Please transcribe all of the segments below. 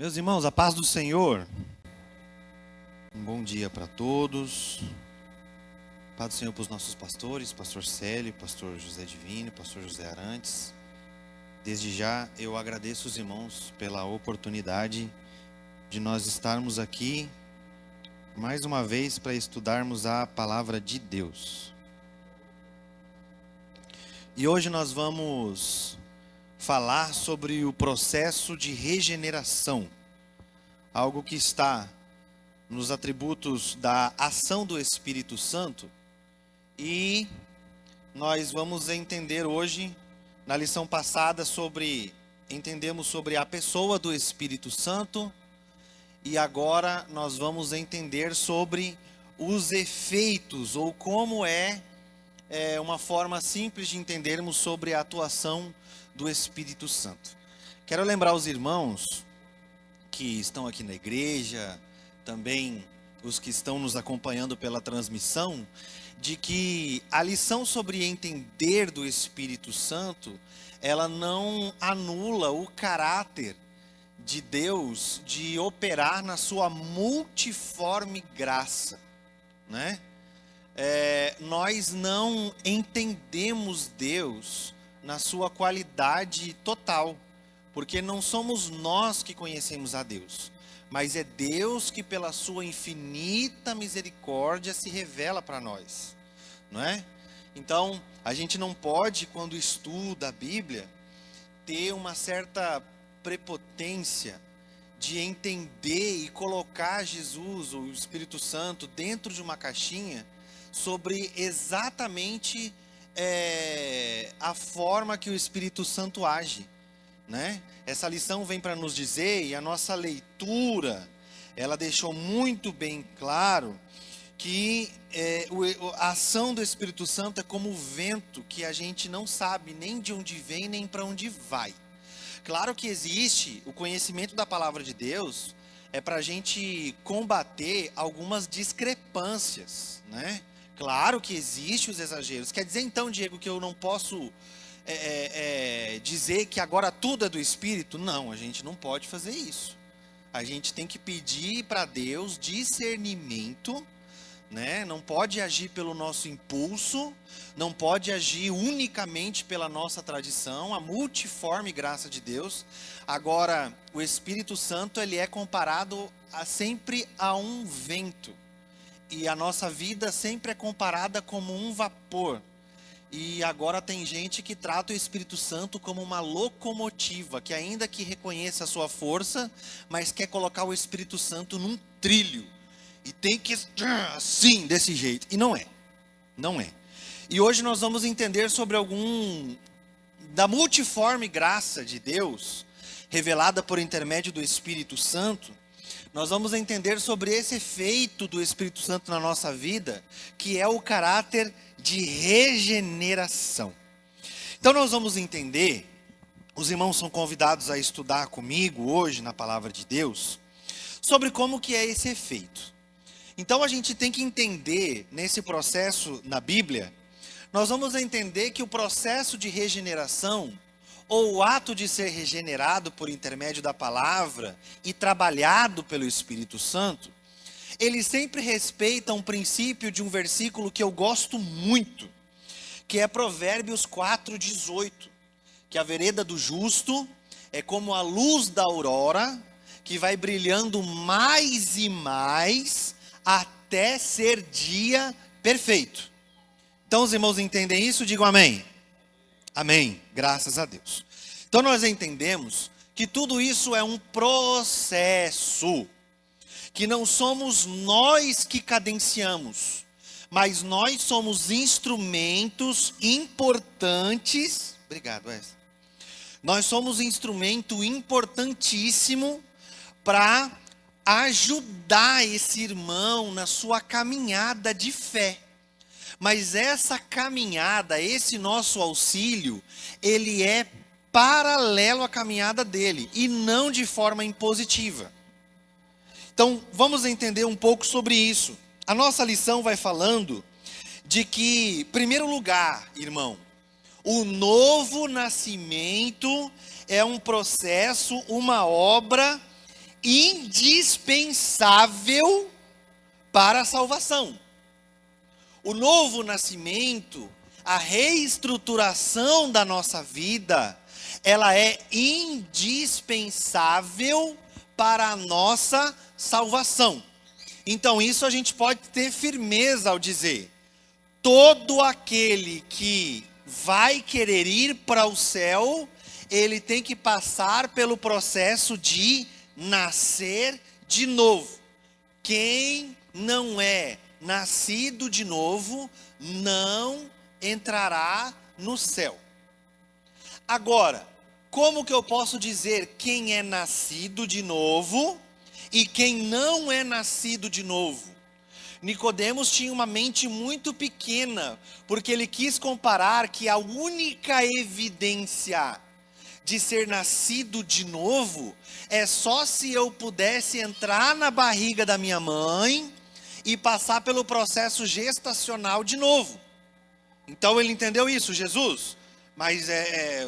Meus irmãos, a paz do Senhor. Um bom dia para todos. Paz do Senhor para os nossos pastores, pastor Célio, pastor José Divino, pastor José Arantes. Desde já eu agradeço os irmãos pela oportunidade de nós estarmos aqui mais uma vez para estudarmos a palavra de Deus. E hoje nós vamos falar sobre o processo de regeneração, algo que está nos atributos da ação do Espírito Santo, e nós vamos entender hoje, na lição passada, entendemos sobre a pessoa do Espírito Santo, e agora nós vamos entender sobre os efeitos, ou como é uma forma simples de entendermos sobre a atuação do Espírito Santo. Quero lembrar os irmãos que estão aqui na igreja, também os que estão nos acompanhando pela transmissão, de que a lição sobre entender do Espírito Santo, ela não anula o caráter de Deus de operar na sua multiforme graça, né? Nós não entendemos Deus na sua qualidade total, porque não somos nós que conhecemos a Deus, mas é Deus que pela sua infinita misericórdia se revela para nós, não é? Então, a gente não pode, quando estuda a Bíblia, ter uma certa prepotência de entender e colocar Jesus, ou o Espírito Santo, dentro de uma caixinha, sobre exatamente a forma que o Espírito Santo age, né? Essa lição vem para nos dizer, e a nossa leitura, ela deixou muito bem claro, que a ação do Espírito Santo é como o vento, que a gente não sabe nem de onde vem, nem para onde vai. Claro que existe o conhecimento da palavra de Deus, para a gente combater algumas discrepâncias, né? Claro que existem os exageros. Quer dizer então, Diego, que eu não posso dizer que agora tudo é do Espírito? Não, a gente não pode fazer isso. A gente tem que pedir para Deus discernimento, né? Não pode agir pelo nosso impulso, não pode agir unicamente pela nossa tradição, a multiforme graça de Deus. Agora, o Espírito Santo, ele é comparado sempre a um vento, e a nossa vida sempre é comparada como um vapor. E agora tem gente que trata o Espírito Santo como uma locomotiva, que ainda que reconheça a sua força, mas quer colocar o Espírito Santo num trilho. E tem que assim, desse jeito. E não é. Não é. E hoje nós vamos entender sobre da multiforme graça de Deus, revelada por intermédio do Espírito Santo. Nós vamos entender sobre esse efeito do Espírito Santo na nossa vida, que é o caráter de regeneração. Então nós vamos entender, os irmãos são convidados a estudar comigo hoje na palavra de Deus, sobre como que é esse efeito. Então a gente tem que entender nesse processo na Bíblia, nós vamos entender que o processo de regeneração, ou o ato de ser regenerado por intermédio da palavra e trabalhado pelo Espírito Santo, ele sempre respeita um princípio de um versículo que eu gosto muito, que é Provérbios 4:18, que a vereda do justo é como a luz da aurora, que vai brilhando mais e mais até ser dia perfeito. Então os irmãos entendem isso? Digam amém. Amém, graças a Deus. Então nós entendemos que tudo isso é um processo, que não somos nós que cadenciamos, mas nós somos instrumentos importantes. Obrigado, Wes. Nós somos instrumento importantíssimo para ajudar esse irmão na sua caminhada de fé. Mas essa caminhada, esse nosso auxílio, ele é paralelo à caminhada dele, e não de forma impositiva. Então, vamos entender um pouco sobre isso. A nossa lição vai falando de que, em primeiro lugar, irmão, o novo nascimento é um processo, uma obra indispensável para a salvação. O novo nascimento, a reestruturação da nossa vida, ela é indispensável para a nossa salvação. Então isso a gente pode ter firmeza ao dizer: todo aquele que vai querer ir para o céu, ele tem que passar pelo processo de nascer de novo. Quem não é nascido de novo, não entrará no céu. Agora, como que eu posso dizer quem é nascido de novo e quem não é nascido de novo? Nicodemos tinha uma mente muito pequena, porque ele quis comparar que a única evidência de ser nascido de novo é só se eu pudesse entrar na barriga da minha mãe e passar pelo processo gestacional de novo. Então ele entendeu isso, Jesus, mas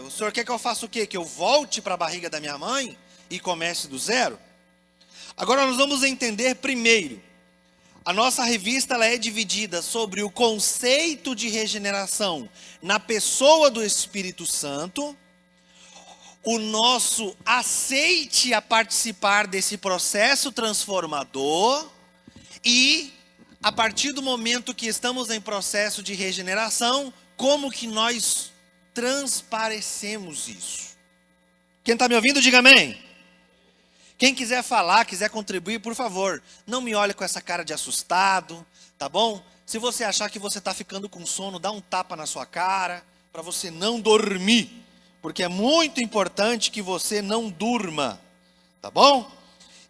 o senhor quer que eu faça o quê? Que eu volte para a barriga da minha mãe e comece do zero? Agora nós vamos entender primeiro. A nossa revista ela é dividida sobre o conceito de regeneração na pessoa do Espírito Santo, o nosso aceite a participar desse processo transformador e, a partir do momento que estamos em processo de regeneração, como que nós transparecemos isso. Quem está me ouvindo, diga amém. Quem quiser falar, quiser contribuir, por favor, não me olhe com essa cara de assustado, tá bom? Se você achar que você está ficando com sono, dá um tapa na sua cara, para você não dormir, porque é muito importante que você não durma, tá bom?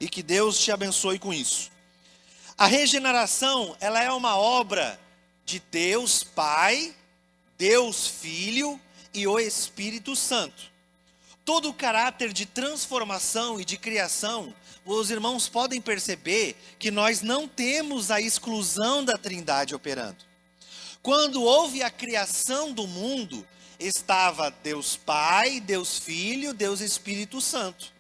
E que Deus te abençoe com isso. A regeneração, ela é uma obra de Deus Pai, Deus Filho e o Espírito Santo. Todo o caráter de transformação e de criação, os irmãos podem perceber que nós não temos a exclusão da Trindade operando. Quando houve a criação do mundo, estava Deus Pai, Deus Filho, Deus Espírito Santo.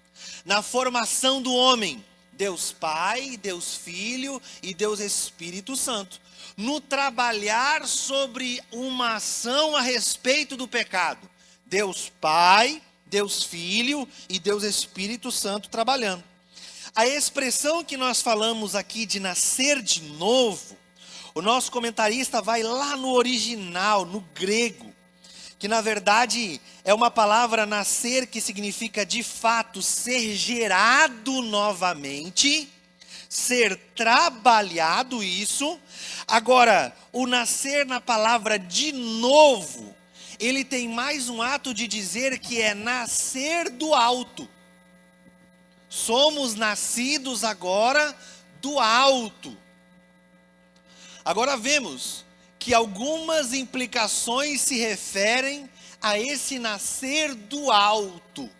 Na formação do homem, Deus Pai, Deus Filho e Deus Espírito Santo. No trabalhar sobre uma ação a respeito do pecado, Deus Pai, Deus Filho e Deus Espírito Santo trabalhando. A expressão que nós falamos aqui de nascer de novo, o nosso comentarista vai lá no original, no grego, que na verdade é uma palavra nascer que significa de fato ser gerado novamente, ser trabalhado isso. Agora, o nascer na palavra de novo, ele tem mais um ato de dizer que é nascer do alto. Somos nascidos agora do alto. Agora vemos que algumas implicações se referem a esse nascer do alto.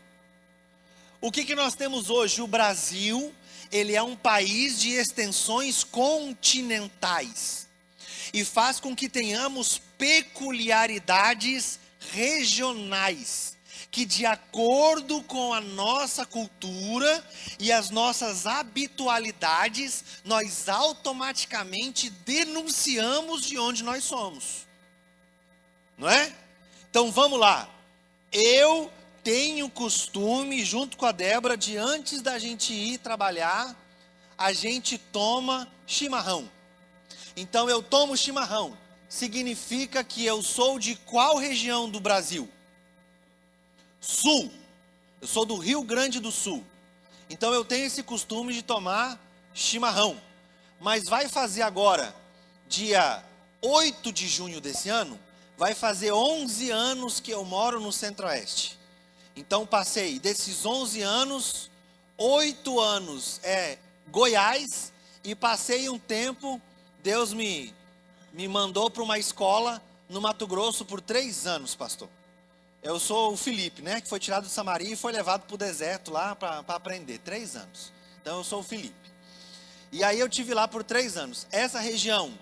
O que nós temos hoje? O Brasil, ele é um país de extensões continentais. E faz com que tenhamos peculiaridades regionais, que de acordo com a nossa cultura e as nossas habitualidades, nós automaticamente denunciamos de onde nós somos. Não é? Então vamos lá. Eu tenho costume, junto com a Débora, de antes da gente ir trabalhar, a gente toma chimarrão. Então eu tomo chimarrão. Significa que eu sou de qual região do Brasil? Sul. Eu sou do Rio Grande do Sul. Então eu tenho esse costume de tomar chimarrão. Mas vai fazer agora, dia 8 de junho desse ano, vai fazer 11 anos que eu moro no Centro-Oeste. Então passei desses 11 anos, 8 anos é Goiás, e passei um tempo, Deus me mandou para uma escola no Mato Grosso por 3 anos, pastor. Eu sou o Felipe, né, que foi tirado de Samaria e foi levado para o deserto lá para aprender, 3 anos. Então eu sou o Felipe. E aí eu tive lá por 3 anos. Essa região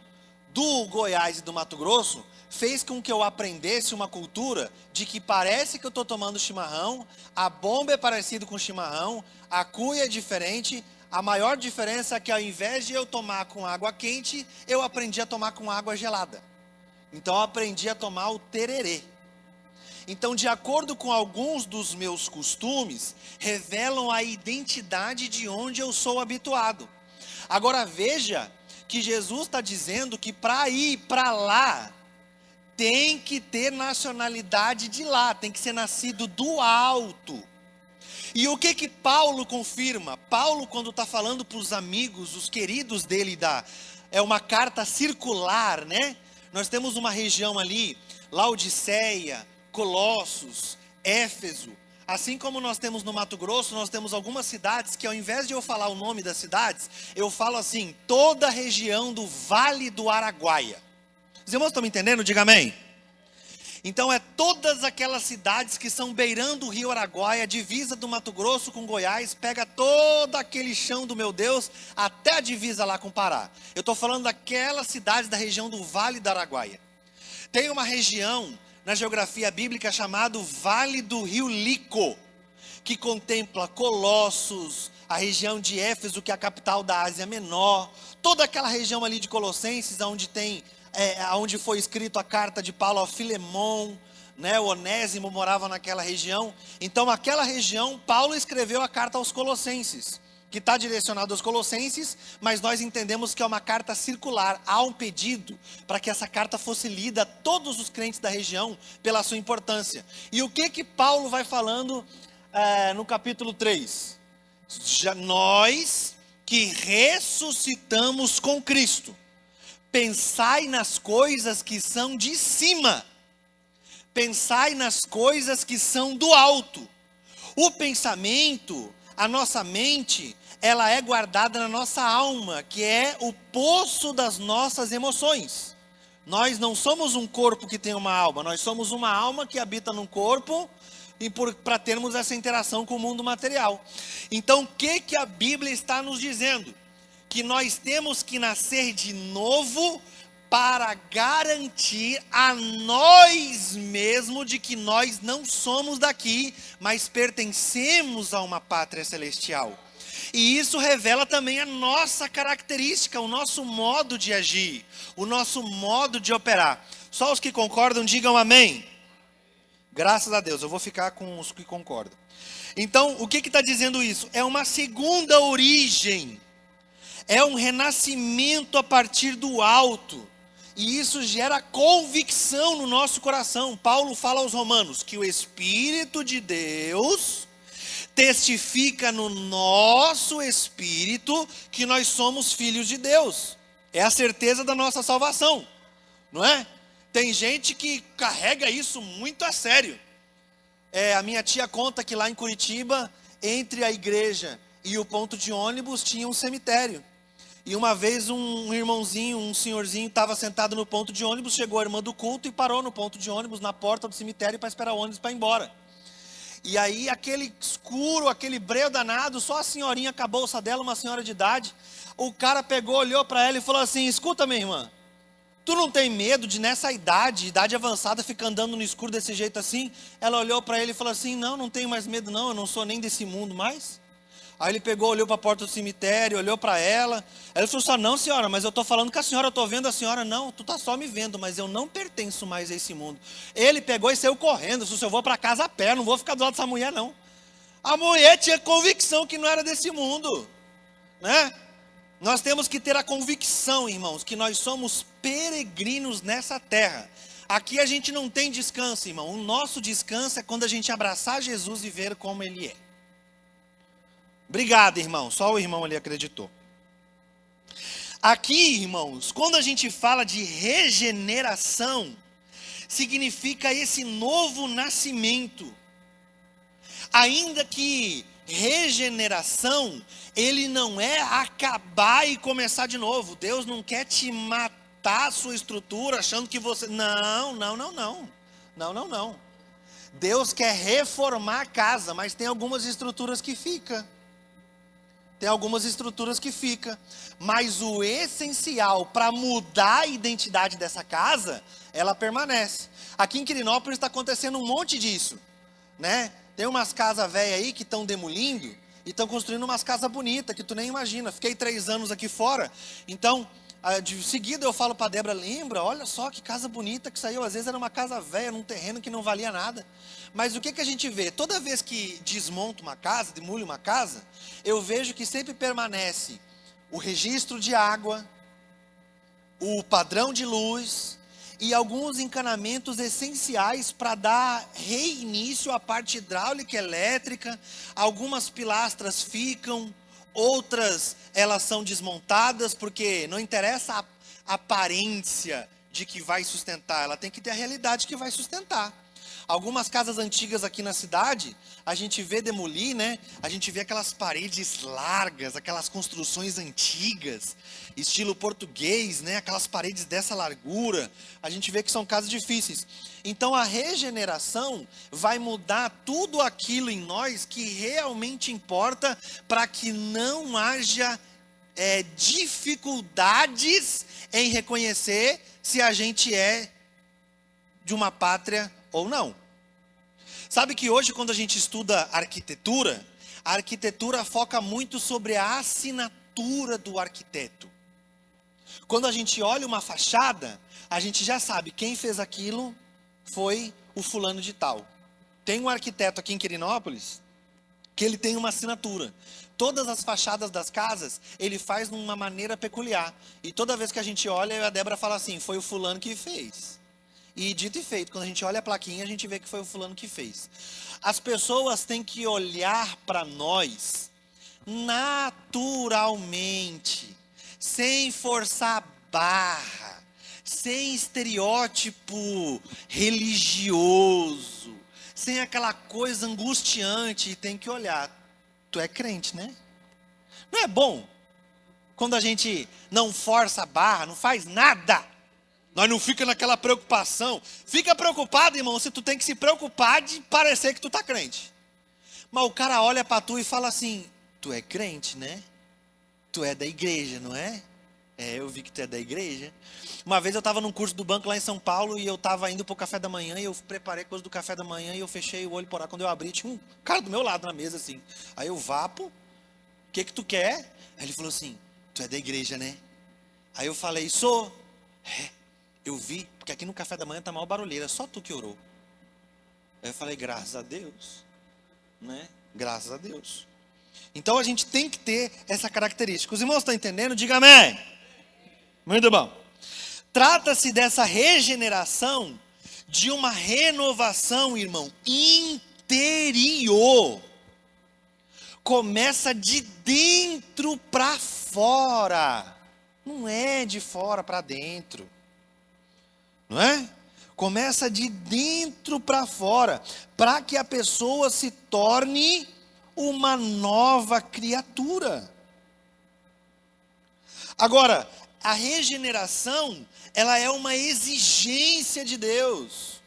do Goiás e do Mato Grosso fez com que eu aprendesse uma cultura de que parece que eu estou tomando chimarrão, a bomba é parecida com chimarrão, a cuia é diferente. A maior diferença é que ao invés de eu tomar com água quente, eu aprendi a tomar com água gelada. Então eu aprendi a tomar o tererê. Então, de acordo com alguns dos meus costumes, revelam a identidade de onde eu sou habituado. Agora veja que Jesus está dizendo que para ir para lá, tem que ter nacionalidade de lá, tem que ser nascido do alto. E o que Paulo confirma? Paulo, quando está falando para os amigos, os queridos dele, é uma carta circular, né? Nós temos uma região ali, Laodiceia, Colossos, Éfeso. Assim como nós temos no Mato Grosso, nós temos algumas cidades que ao invés de eu falar o nome das cidades, eu falo assim, toda a região do Vale do Araguaia. Os irmãos estão me entendendo? Diga amém. Então é todas aquelas cidades que são beirando o rio Araguaia, divisa do Mato Grosso com Goiás, pega todo aquele chão do meu Deus, até a divisa lá com o Pará. Eu estou falando daquelas cidades da região do Vale do Araguaia. Tem uma região na geografia bíblica chamada Vale do Rio Lico, que contempla Colossos, a região de Éfeso, que é a capital da Ásia Menor, toda aquela região ali de Colossenses, onde foi escrito a carta de Paulo a Filemon, né? O Onésimo morava naquela região. Então aquela região, Paulo escreveu a carta aos Colossenses, que está direcionado aos Colossenses, mas nós entendemos que é uma carta circular. Há um pedido para que essa carta fosse lida a todos os crentes da região, pela sua importância. E o que Paulo vai falando no capítulo 3? Nós que ressuscitamos com Cristo, pensai nas coisas que são de cima, pensai nas coisas que são do alto. O pensamento, a nossa mente, ela é guardada na nossa alma, que é o poço das nossas emoções. Nós não somos um corpo que tem uma alma, nós somos uma alma que habita num corpo, e para termos essa interação com o mundo material. Então o que a Bíblia está nos dizendo? Que nós temos que nascer de novo para garantir a nós mesmos de que nós não somos daqui, mas pertencemos a uma pátria celestial. E isso revela também a nossa característica, o nosso modo de agir, o nosso modo de operar. Só os que concordam, digam amém. Graças a Deus, eu vou ficar com os que concordam. Então, o que está dizendo isso? É uma segunda origem. É um renascimento a partir do alto. E isso gera convicção no nosso coração. Paulo fala aos Romanos que o Espírito de Deus testifica no nosso espírito que nós somos filhos de Deus. É a certeza da nossa salvação, não é? Tem gente que carrega isso muito a sério. A minha tia conta que lá em Curitiba, entre a igreja e o ponto de ônibus, tinha um cemitério. E uma vez um irmãozinho, um senhorzinho, estava sentado no ponto de ônibus, chegou a irmã do culto e parou no ponto de ônibus, na porta do cemitério, para esperar o ônibus para ir embora. E aí aquele escuro, aquele breu danado, só a senhorinha com a bolsa dela, uma senhora de idade. O cara pegou, olhou para ela e falou assim: escuta, minha irmã, tu não tem medo de nessa idade avançada, ficar andando no escuro desse jeito assim? Ela olhou para ele e falou assim: não tenho mais medo não, eu não sou nem desse mundo mais. Aí ele pegou, olhou para a porta do cemitério, olhou para ela. Ela falou assim: não senhora, mas eu estou falando com a senhora, eu estou vendo a senhora. Não, tu está só me vendo, mas eu não pertenço mais a esse mundo. Ele pegou e saiu correndo. Se eu vou para casa a pé, não vou ficar do lado dessa mulher não. A mulher tinha convicção que não era desse mundo, né? Nós temos que ter a convicção, irmãos, que nós somos peregrinos nessa terra. Aqui a gente não tem descanso, irmão. O nosso descanso é quando a gente abraçar Jesus e ver como Ele é. Obrigado, irmão. Só o irmão ali acreditou. Aqui, irmãos, quando a gente fala de regeneração, significa esse novo nascimento. Ainda que regeneração, ele não é acabar e começar de novo. Deus não quer te matar a sua estrutura achando que você... Não. Deus quer reformar a casa, mas tem algumas estruturas que ficam. Tem algumas estruturas que ficam. Mas o essencial para mudar a identidade dessa casa, ela permanece. Aqui em Quirinópolis está acontecendo um monte disso, né? Tem umas casas velhas aí que estão demolindo e estão construindo umas casas bonitas que tu nem imagina. Fiquei 3 anos aqui fora, então de seguida eu falo para a Débora, lembra, olha só que casa bonita que saiu. Às vezes era uma casa velha num terreno que não valia nada. Mas o que a gente vê? Toda vez que desmonta uma casa, demole uma casa, eu vejo que sempre permanece o registro de água, o padrão de luz e alguns encanamentos essenciais para dar reinício à parte hidráulica e elétrica. Algumas pilastras ficam, outras elas são desmontadas, porque não interessa a aparência de que vai sustentar, ela tem que ter a realidade que vai sustentar. Algumas casas antigas aqui na cidade, a gente vê demolir, né? A gente vê aquelas paredes largas, aquelas construções antigas, estilo português, né? Aquelas paredes dessa largura. A gente vê que são casas difíceis. Então a regeneração vai mudar tudo aquilo em nós que realmente importa para que não haja dificuldades em reconhecer se a gente é de uma pátria ou não. Sabe que hoje, quando a gente estuda arquitetura, a arquitetura foca muito sobre a assinatura do arquiteto. Quando a gente olha uma fachada, a gente já sabe quem fez aquilo foi o fulano de tal. Tem um arquiteto aqui em Quirinópolis que ele tem uma assinatura. Todas as fachadas das casas, ele faz de uma maneira peculiar. E toda vez que a gente olha, a Débora fala assim, foi o fulano que fez. E dito e feito, quando a gente olha a plaquinha, a gente vê que foi o fulano que fez. As pessoas têm que olhar para nós naturalmente, sem forçar barra, sem estereótipo religioso, sem aquela coisa angustiante. E tem que olhar, tu é crente, né? Não é bom quando a gente não força a barra, não faz nada? Nós não fica naquela preocupação. Fica preocupado, irmão, se tu tem que se preocupar de parecer que tu tá crente. Mas o cara olha para tu e fala assim, tu é crente, né? Tu é da igreja, não é? Eu vi que tu é da igreja. Uma vez eu estava num curso do banco lá em São Paulo e eu estava indo para o café da manhã e eu preparei coisa do café da manhã e eu fechei o olho por lá. Quando eu abri, tinha um cara do meu lado na mesa assim. Aí eu, Vapo, o que tu quer? Aí ele falou assim, tu é da igreja, né? Aí eu falei, sou. Eu vi, porque aqui no café da manhã tá mal barulheira, só tu que orou. Aí eu falei, graças a Deus, né? Graças a Deus. Então a gente tem que ter essa característica. Os irmãos estão entendendo? Diga amém. Muito bom. Trata-se dessa regeneração, de uma renovação, irmão, interior. Começa de dentro para fora. Não é de fora para dentro. Não é? Começa de dentro para fora, para que a pessoa se torne uma nova criatura. Agora, a regeneração, ela é uma exigência de Deus.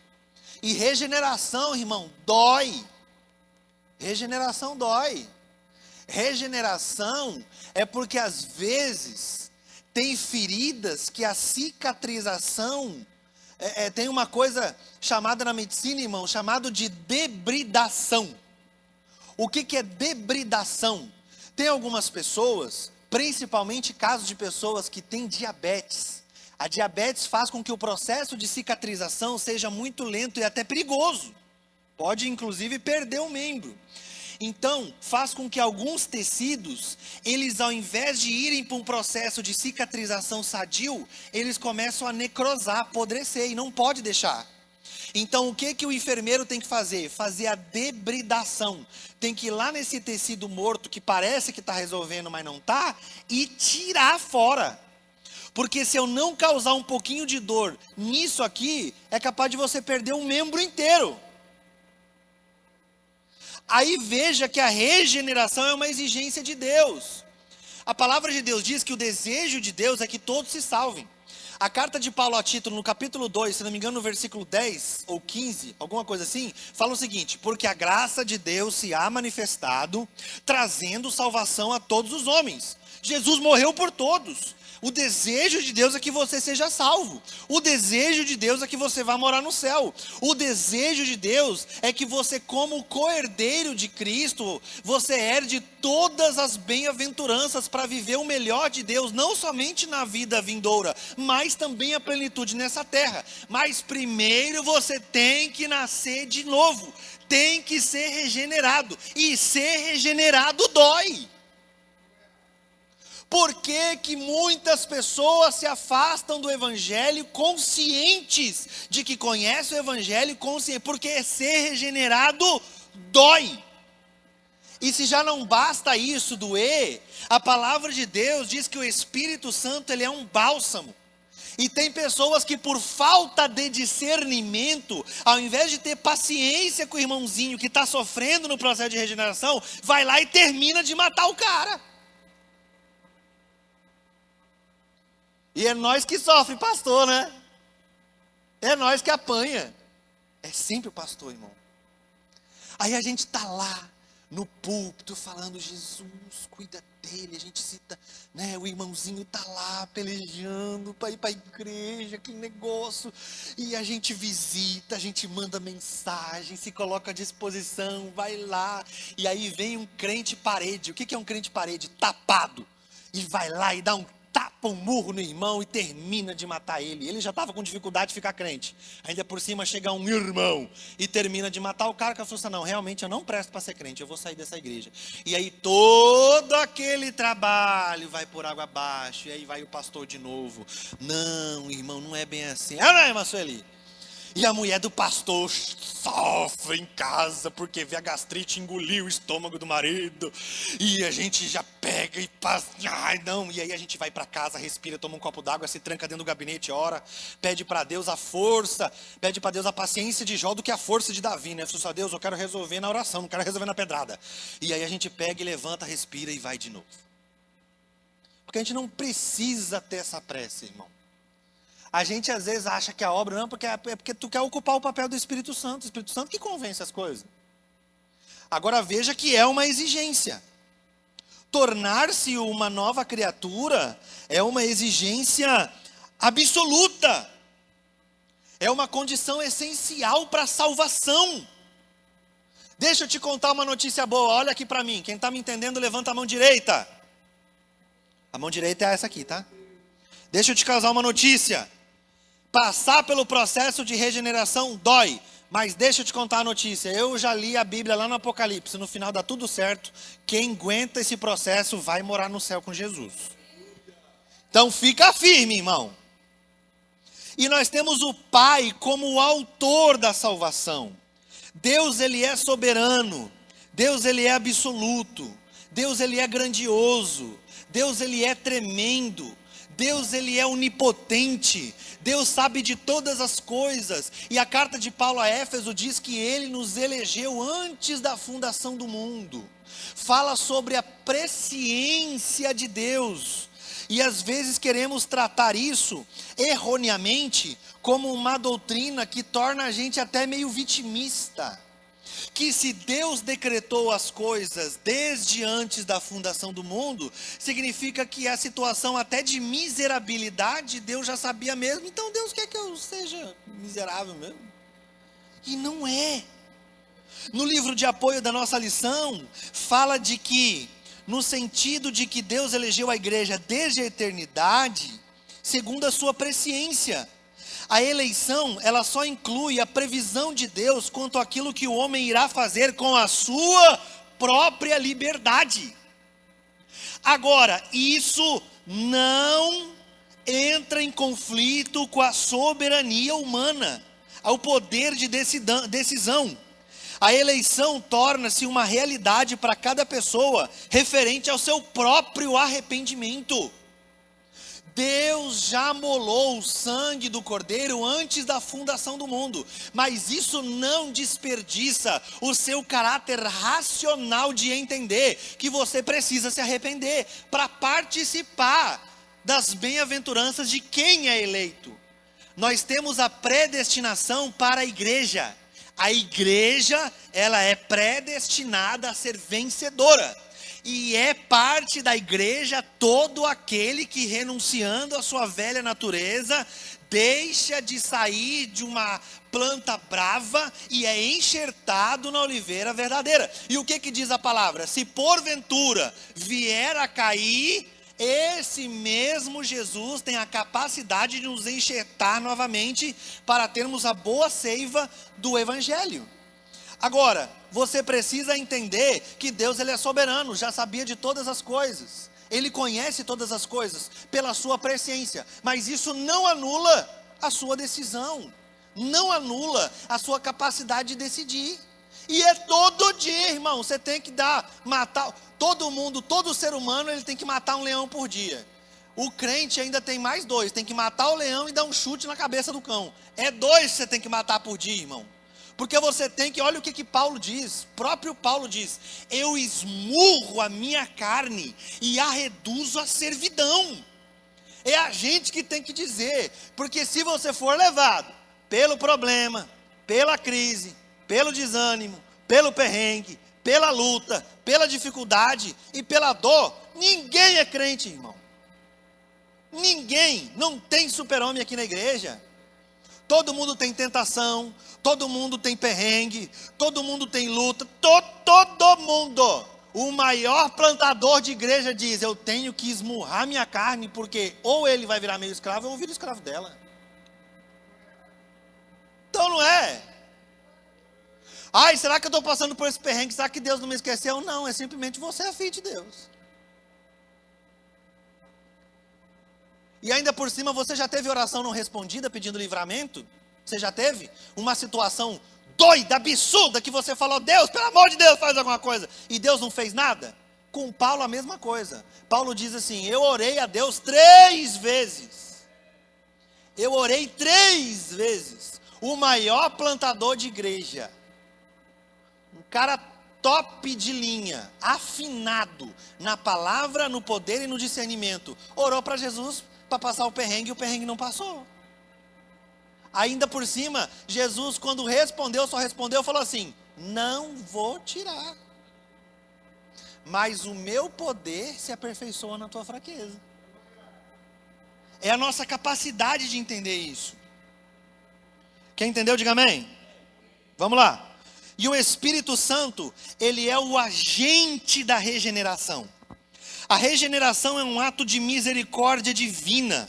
E regeneração, irmão, dói. Regeneração dói. Regeneração é porque às vezes tem feridas que a cicatrização tem uma coisa chamada na medicina, irmão, chamado de debridação. O que é debridação? Tem algumas pessoas, principalmente casos de pessoas que têm diabetes. A diabetes faz com que o processo de cicatrização seja muito lento e até perigoso. Pode, inclusive, perder o membro. Então, faz com que alguns tecidos, eles ao invés de irem para um processo de cicatrização sadio, eles começam a necrosar, apodrecer, e não pode deixar. Então, o que o enfermeiro tem que fazer? Fazer a debridação. Tem que ir lá nesse tecido morto, que parece que está resolvendo, mas não está, e tirar fora. Porque se eu não causar um pouquinho de dor nisso aqui, é capaz de você perder um membro inteiro. Aí veja que a regeneração é uma exigência de Deus. A palavra de Deus diz que o desejo de Deus é que todos se salvem. A carta de Paulo a Tito, no capítulo 2, se não me engano, no versículo 10 ou 15, alguma coisa assim, fala o seguinte: porque a graça de Deus se há manifestado, trazendo salvação a todos os homens. Jesus morreu por todos. O desejo de Deus é que você seja salvo. O desejo de Deus é que você vá morar no céu. O desejo de Deus é que você, como co-herdeiro de Cristo, você herde todas as bem-aventuranças para viver o melhor de Deus, não somente na vida vindoura, mas também a plenitude nessa terra. Mas primeiro você tem que nascer de novo, tem que ser regenerado, e ser regenerado dói. Por que que muitas pessoas se afastam do Evangelho conscientes de que conhecem o Evangelho, porque ser regenerado dói. E se já não basta isso doer, a palavra de Deus diz que o Espírito Santo ele é um bálsamo. E tem pessoas que por falta de discernimento, ao invés de ter paciência com o irmãozinho que está sofrendo no processo de regeneração, vai lá e termina de matar o cara. E é nós que sofre, pastor, né? É nós que apanha. É sempre o pastor, irmão. Aí a gente está lá, no púlpito, falando, Jesus, cuida dele. A gente cita, né? O irmãozinho está lá, pelejando para ir para a igreja, que negócio. E a gente visita, a gente manda mensagem, se coloca à disposição, vai lá. E aí vem um crente parede. O que é um crente parede? Tapado. E vai lá e dá um tapa um murro no irmão e termina de matar ele. Ele já estava com dificuldade de ficar crente. Ainda por cima chega um irmão e termina de matar o cara, que falou assim: não, realmente eu não presto para ser crente, eu vou sair dessa igreja. E aí todo aquele trabalho vai por água abaixo. E aí vai o pastor de novo: não, irmão, não é bem assim. Ah, não é, irmã Sueli? E a mulher do pastor sofre em casa porque vê a gastrite engolir o estômago do marido. E a gente já pega e passa. Ai, não. E aí a gente vai para casa, respira, toma um copo d'água, se tranca dentro do gabinete, ora, pede para Deus a força, pede para Deus a paciência de Jó do que a força de Davi, né? Só Deus, eu quero resolver na oração, não quero resolver na pedrada. E aí a gente pega e levanta, respira e vai de novo. Porque a gente não precisa ter essa pressa, irmão. A gente às vezes acha que a obra, não, é porque tu quer ocupar o papel do Espírito Santo. O Espírito Santo que convence as coisas. Agora veja que é uma exigência. Tornar-se uma nova criatura é uma exigência absoluta. É uma condição essencial para a salvação. Deixa eu te contar uma notícia boa, olha aqui para mim. Quem está me entendendo, levanta a mão direita. A mão direita é essa aqui, tá? Deixa eu te causar uma notícia. Passar pelo processo de regeneração dói, mas deixa eu te contar a notícia. Eu já li a Bíblia lá no Apocalipse, no final dá tudo certo. Quem aguenta esse processo vai morar no céu com Jesus. Então fica firme, irmão. E nós temos o Pai como o autor da salvação. Deus, ele é soberano. Deus, ele é absoluto. Deus, ele é grandioso. Deus, ele é tremendo. Deus, ele é onipotente. Deus sabe de todas as coisas. E a carta de Paulo a Éfeso diz que ele nos elegeu antes da fundação do mundo. Fala sobre a presciência de Deus. E às vezes queremos tratar isso erroneamente como uma doutrina que torna a gente até meio vitimista. Que se Deus decretou as coisas desde antes da fundação do mundo, significa que a situação até de miserabilidade Deus já sabia mesmo. Então Deus quer que eu seja miserável mesmo. E não é. No livro de apoio da nossa lição, fala de que, no sentido de que Deus elegeu a igreja desde a eternidade, segundo a sua presciência. A eleição, ela só inclui a previsão de Deus quanto àquilo que o homem irá fazer com a sua própria liberdade. Agora, isso não entra em conflito com a soberania humana, ao poder de decisão. A eleição torna-se uma realidade para cada pessoa, referente ao seu próprio arrependimento. Deus já molou o sangue do Cordeiro antes da fundação do mundo, mas isso não desperdiça o seu caráter racional de entender que você precisa se arrepender para participar das bem-aventuranças de quem é eleito. Nós temos a predestinação para a igreja. A igreja, ela é predestinada a ser vencedora. E é parte da igreja todo aquele que, renunciando à sua velha natureza, deixa de sair de uma planta brava e é enxertado na oliveira verdadeira. E o que diz a palavra? Se porventura vier a cair, esse mesmo Jesus tem a capacidade de nos enxertar novamente para termos a boa seiva do evangelho. Agora, você precisa entender que Deus, ele é soberano, já sabia de todas as coisas. Ele conhece todas as coisas pela sua presciência, mas isso não anula a sua decisão, não anula a sua capacidade de decidir. E é todo dia, irmão, você tem que matar, todo mundo, todo ser humano, ele tem que matar um leão por dia. O crente ainda tem mais 2, tem que matar o leão e dar um chute na cabeça do cão. É 2 que você tem que matar por dia, irmão. Porque você tem que, olha o que Paulo diz, próprio Paulo diz: eu esmurro a minha carne e a reduzo à servidão. É a gente que tem que dizer, porque se você for levado pelo problema, pela crise, pelo desânimo, pelo perrengue, pela luta, pela dificuldade e pela dor, ninguém é crente, irmão. Ninguém, não tem super-homem aqui na igreja. Todo mundo tem tentação, todo mundo tem perrengue, todo mundo tem luta, todo mundo. O maior plantador de igreja diz: eu tenho que esmurrar minha carne, porque ou ele vai virar meu escravo, ou eu viro escravo dela. Então não é. Ai, será que eu estou passando por esse perrengue? Será que Deus não me esqueceu? Não, é simplesmente você é filho de Deus. E ainda por cima, você já teve oração não respondida pedindo livramento? Você já teve uma situação doida, absurda, que você falou: Deus, pelo amor de Deus, faz alguma coisa, e Deus não fez nada? Com Paulo a mesma coisa. Paulo diz assim: eu orei a Deus 3 vezes. Eu orei 3 vezes. O maior plantador de igreja, um cara top de linha, afinado na palavra, no poder e no discernimento, orou para Jesus para passar o perrengue, e o perrengue não passou. Ainda por cima, Jesus, quando respondeu, só respondeu, falou assim: não vou tirar, mas o meu poder se aperfeiçoa na tua fraqueza. É a nossa capacidade de entender isso. Quem entendeu, diga amém. Vamos lá. E o Espírito Santo, ele é o agente da regeneração. A regeneração é um ato de misericórdia divina.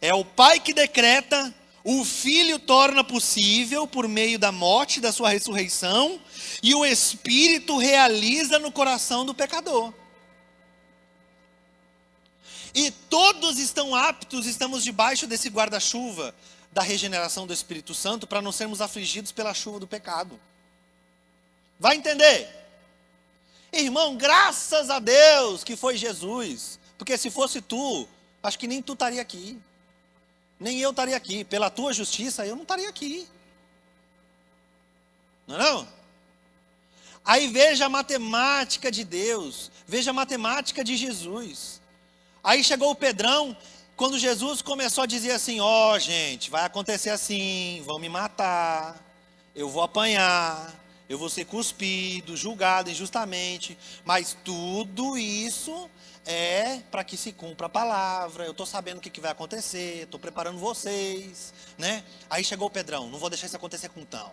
É o Pai que decreta, o Filho torna possível por meio da morte, da sua ressurreição, e o Espírito realiza no coração do pecador. E todos estão aptos, estamos debaixo desse guarda-chuva da regeneração do Espírito Santo, para não sermos afligidos pela chuva do pecado. Vai entender? Irmão, graças a Deus que foi Jesus, porque se fosse tu, acho que nem tu estaria aqui, nem eu estaria aqui. Pela tua justiça eu não estaria aqui, não é não? Aí veja a matemática de Deus, veja a matemática de Jesus. Aí chegou o Pedrão, quando Jesus começou a dizer assim: ó, gente, vai acontecer assim, vão me matar, eu vou apanhar, eu vou ser cuspido, julgado injustamente, mas tudo isso é para que se cumpra a palavra. Eu estou sabendo o que vai acontecer, estou preparando vocês, né? Aí chegou o Pedrão: não vou deixar isso acontecer com tão.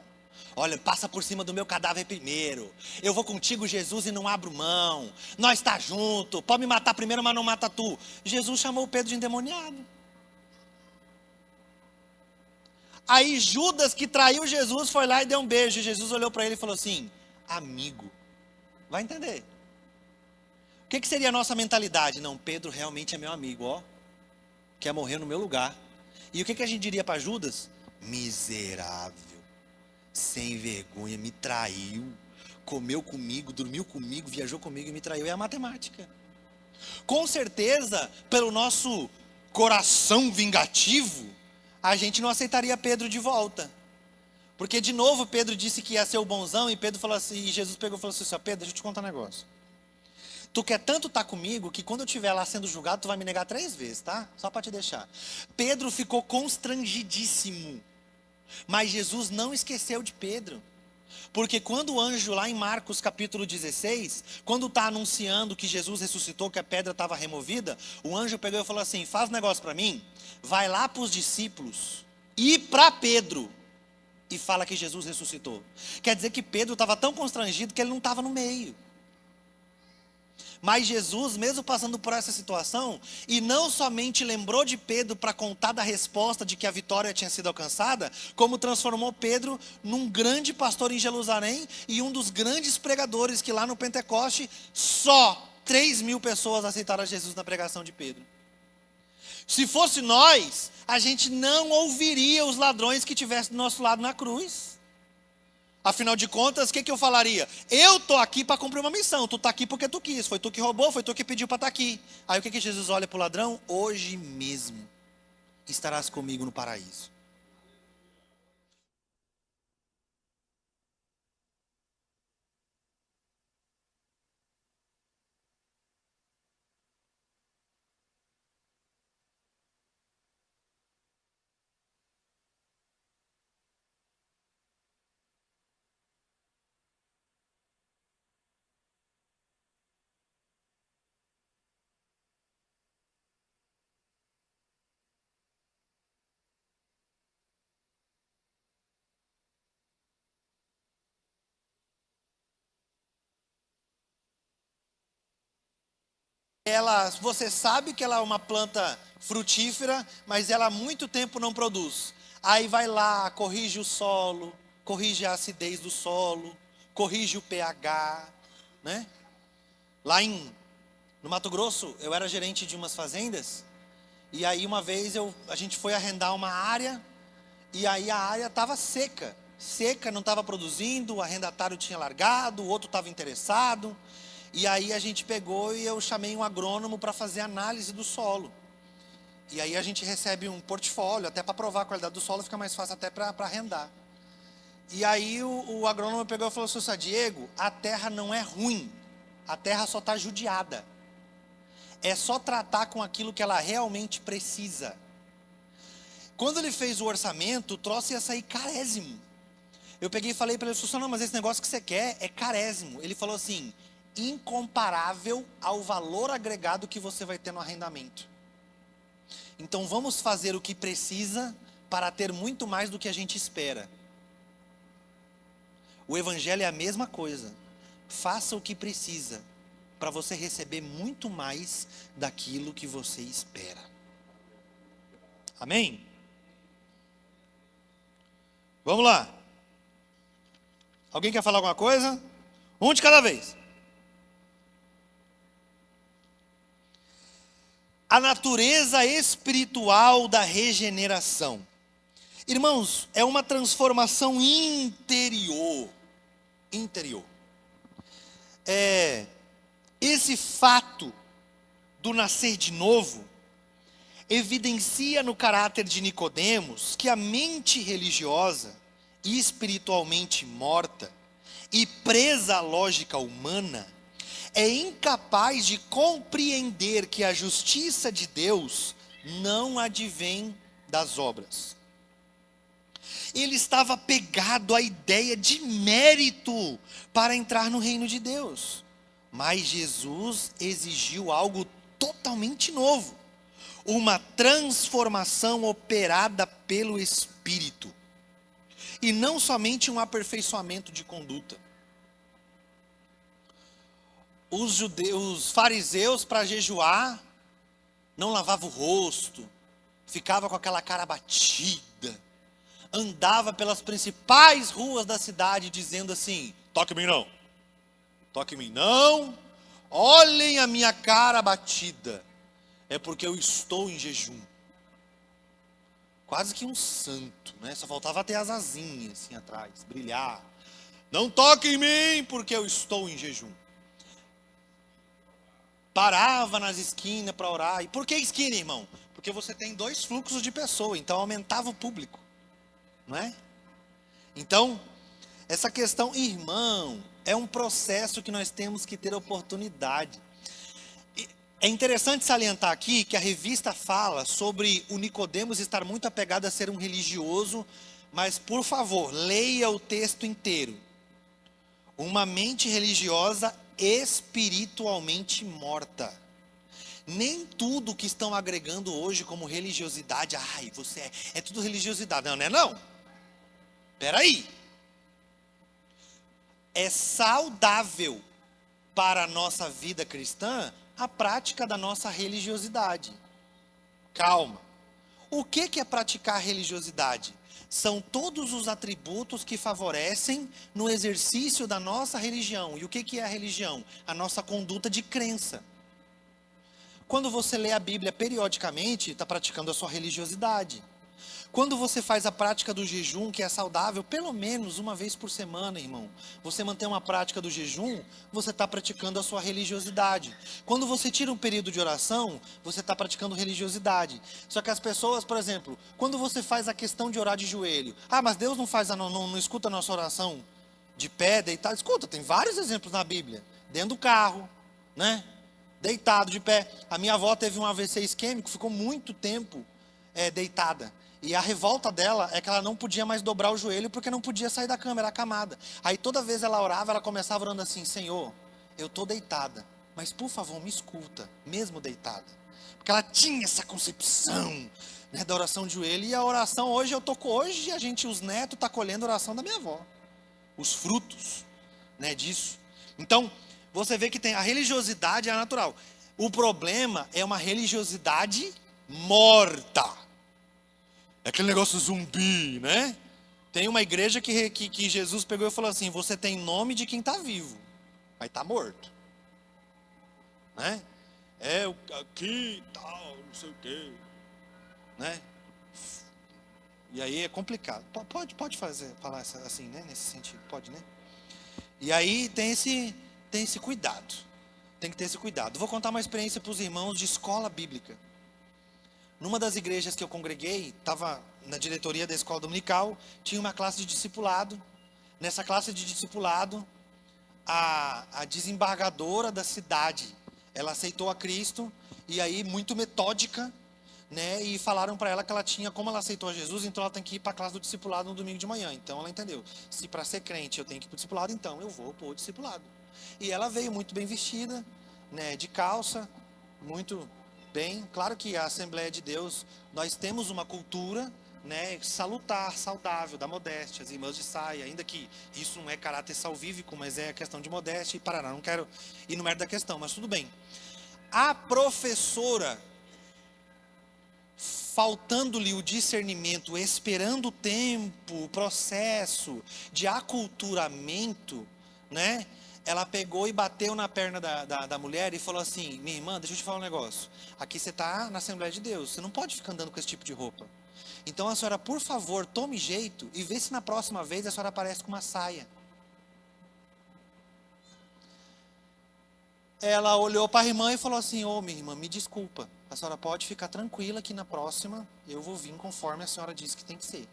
Olha, passa por cima do meu cadáver primeiro. Eu vou contigo, Jesus, e não abro mão. Nós tá junto. Pode me matar primeiro, mas não mata tu. Jesus chamou o Pedro de endemoniado. Aí Judas, que traiu Jesus, foi lá e deu um beijo. Jesus olhou para ele e falou assim: amigo. Vai entender. O que seria a nossa mentalidade? Não, Pedro realmente é meu amigo, ó. Quer morrer no meu lugar. E o que a gente diria para Judas? Miserável, sem vergonha, me traiu, comeu comigo, dormiu comigo, viajou comigo e me traiu. É a matemática. Com certeza, pelo nosso coração vingativo, a gente não aceitaria Pedro de volta. Porque de novo Pedro disse que ia ser o bonzão, e Pedro falou assim, e Jesus pegou e falou assim: Pedro, deixa eu te contar um negócio. Tu quer tanto estar comigo que quando eu estiver lá sendo julgado, tu vai me negar 3 vezes, tá? Só para te deixar. Pedro ficou constrangidíssimo. Mas Jesus não esqueceu de Pedro. Porque quando o anjo, lá em Marcos capítulo 16, quando está anunciando que Jesus ressuscitou, que a pedra estava removida, o anjo pegou e falou assim: faz um negócio para mim, vai lá para os discípulos e para Pedro e fala que Jesus ressuscitou. Quer dizer que Pedro estava tão constrangido que ele não estava no meio. Mas Jesus, mesmo passando por essa situação, e não somente lembrou de Pedro para contar da resposta de que a vitória tinha sido alcançada, como transformou Pedro num grande pastor em Jerusalém e um dos grandes pregadores que lá no Pentecoste, só 3.000 pessoas aceitaram Jesus na pregação de Pedro. Se fosse nós, a gente não ouviria os ladrões que tivessem do nosso lado na cruz. Afinal de contas, o que eu falaria? Eu estou aqui para cumprir uma missão. Tu está aqui porque tu quis. Foi tu que roubou, foi tu que pediu para estar aqui. Aí o que Jesus olha para o ladrão? Hoje mesmo estarás comigo no paraíso. Você sabe que ela é uma planta frutífera, mas ela há muito tempo não produz. Aí vai lá, corrige o solo, corrige a acidez do solo, corrige o pH, né? Lá no Mato Grosso, eu era gerente de umas fazendas, e aí uma vez a gente foi arrendar uma área, e aí a área estava seca. Seca, não estava produzindo, o arrendatário tinha largado, o outro estava interessado. E aí a gente pegou e eu chamei um agrônomo para fazer análise do solo. E aí a gente recebe um portfólio, até para provar a qualidade do solo, fica mais fácil até para arrendar. E aí o agrônomo pegou e falou assim: Diego, a terra não é ruim, a terra só está judiada. É só tratar com aquilo que ela realmente precisa. Quando ele fez o orçamento, o troço ia sair carésimo. Eu peguei e falei para ele: não, mas esse negócio que você quer é carésimo. Ele falou assim: incomparável ao valor agregado que você vai ter no arrendamento. Então vamos fazer o que precisa para ter muito mais do que a gente espera. O evangelho é a mesma coisa. Faça o que precisa para você receber muito mais daquilo que você espera. Amém? Vamos lá. Alguém quer falar alguma coisa? Um de cada vez. A natureza espiritual da regeneração. Irmãos, é uma transformação interior. Esse fato do nascer de novo evidencia no caráter de Nicodemos que a mente religiosa e espiritualmente morta e presa à lógica humana é incapaz de compreender que a justiça de Deus não advém das obras. Ele estava apegado à ideia de mérito para entrar no reino de Deus. Mas Jesus exigiu algo totalmente novo. Uma transformação operada pelo Espírito. E não somente um aperfeiçoamento de conduta. Os fariseus, para jejuar, não lavavam o rosto, ficava com aquela cara abatida, andava pelas principais ruas da cidade dizendo assim: toque em mim não, toque em mim não, olhem a minha cara abatida, é porque eu estou em jejum. Quase que um santo, né? Só faltava ter as asinhas assim atrás, brilhar. Não toque em mim porque eu estou em jejum. Parava nas esquinas para orar. E por que esquina, irmão? Porque você tem 2 fluxos de pessoa, então aumentava o público, não é? Então, essa questão, irmão, é um processo que nós temos que ter oportunidade. É interessante salientar aqui que a revista fala sobre o Nicodemos estar muito apegado a ser um religioso, mas por favor, leia o texto inteiro. Uma mente religiosa espiritualmente morta. Nem tudo que estão agregando hoje como religiosidade, ai, você é tudo religiosidade. Não, não é não. Peraí. É saudável para a nossa vida cristã a prática da nossa religiosidade. Calma. O que é praticar religiosidade? São todos os atributos que favorecem no exercício da nossa religião. E o que é a religião? A nossa conduta de crença. Quando você lê a Bíblia periodicamente, está praticando a sua religiosidade. Quando você faz a prática do jejum, que é saudável, pelo menos uma vez por semana, irmão, você mantém uma prática do jejum, você está praticando a sua religiosidade. Quando você tira um período de oração, você está praticando religiosidade. Só que as pessoas, por exemplo, quando você faz a questão de orar de joelho, mas Deus não faz, não escuta a nossa oração de pé, deitado. Escuta, tem vários exemplos na Bíblia. Dentro do carro, né? Deitado, de pé. A minha avó teve um AVC isquêmico, ficou muito tempo deitada. E a revolta dela é que ela não podia mais dobrar o joelho porque não podia sair da cama, era acamada. Aí toda vez ela orava, ela começava orando assim: Senhor, eu estou deitada, mas por favor me escuta, mesmo deitada. Porque ela tinha essa concepção, né, da oração de joelho. E a oração hoje, os netos tá colhendo a oração da minha avó. Os frutos, né, disso. Então, você vê que tem a religiosidade é natural. O problema é uma religiosidade morta. É aquele negócio zumbi, né? Tem uma igreja que Jesus pegou e falou assim: você tem nome de quem está vivo, mas está morto. Né? Aqui, tal, não sei o quê. Né? E aí é complicado. Pode falar assim, né? Nesse sentido, pode, né? E aí tem esse cuidado. Tem que ter esse cuidado. Vou contar uma experiência para os irmãos de escola bíblica. Numa das igrejas que eu congreguei, estava na diretoria da escola dominical, tinha uma classe de discipulado. Nessa classe de discipulado, a desembargadora da cidade, ela aceitou a Cristo, e aí muito metódica, né, e falaram para ela que ela tinha, como ela aceitou a Jesus, então ela tem que ir para a classe do discipulado no domingo de manhã. Então ela entendeu, se para ser crente eu tenho que ir para o discipulado, então eu vou para o discipulado. E ela veio muito bem vestida, né, de calça, muito bem. Claro que a Assembleia de Deus, nós temos uma cultura, né, salutar, saudável, da modéstia, as irmãs de saia, ainda que isso não é caráter salvífico, mas é questão de modéstia e parará. Não quero ir no mérito da questão, mas tudo bem. A professora, faltando-lhe o discernimento, esperando o tempo, o processo de aculturamento, né? Ela pegou e bateu na perna da mulher e falou assim: minha irmã, deixa eu te falar um negócio. Aqui você está na Assembleia de Deus, você não pode ficar andando com esse tipo de roupa. Então a senhora, por favor, tome jeito e vê se na próxima vez a senhora aparece com uma saia. Ela olhou para a irmã e falou assim: minha irmã, me desculpa, a senhora pode ficar tranquila que na próxima eu vou vir conforme a senhora disse que tem que ser.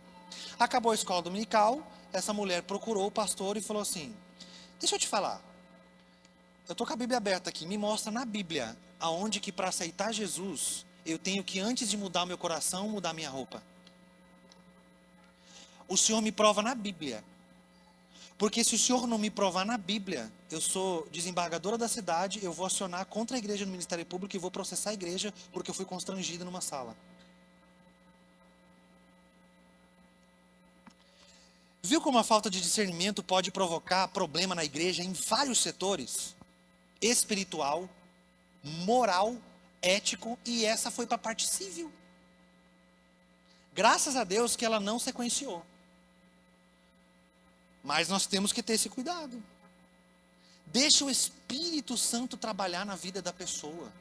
Acabou a escola dominical, essa mulher procurou o pastor e falou assim: deixa eu te falar, eu estou com a Bíblia aberta aqui, me mostra na Bíblia aonde que para aceitar Jesus, eu tenho que, antes de mudar o meu coração, mudar minha roupa. O Senhor me prova na Bíblia. Porque se o Senhor não me provar na Bíblia, eu sou desembargadora da cidade, eu vou acionar contra a igreja no Ministério Público e vou processar a igreja porque eu fui constrangida numa sala. Viu como a falta de discernimento pode provocar problema na igreja em vários setores? Espiritual, moral, ético, e essa foi para a parte civil. Graças a Deus que ela não sequenciou. Mas nós temos que ter esse cuidado. Deixa o Espírito Santo trabalhar na vida da pessoa.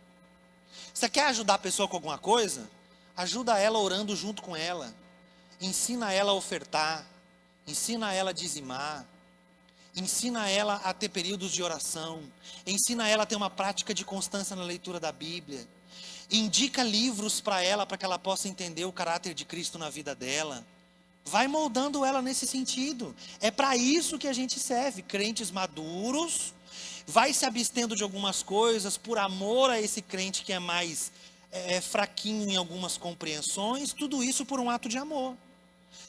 Você quer ajudar a pessoa com alguma coisa? Ajuda ela orando junto com ela. Ensina ela a ofertar. Ensina ela a dizimar. Ensina ela a ter períodos de oração. Ensina ela a ter uma prática de constância na leitura da Bíblia. Indica livros para ela, para que ela possa entender o caráter de Cristo na vida dela. Vai moldando ela nesse sentido. É para isso que a gente serve, crentes maduros vai se abstendo de algumas coisas por amor a esse crente que é mais fraquinho em algumas compreensões, tudo isso por um ato de amor.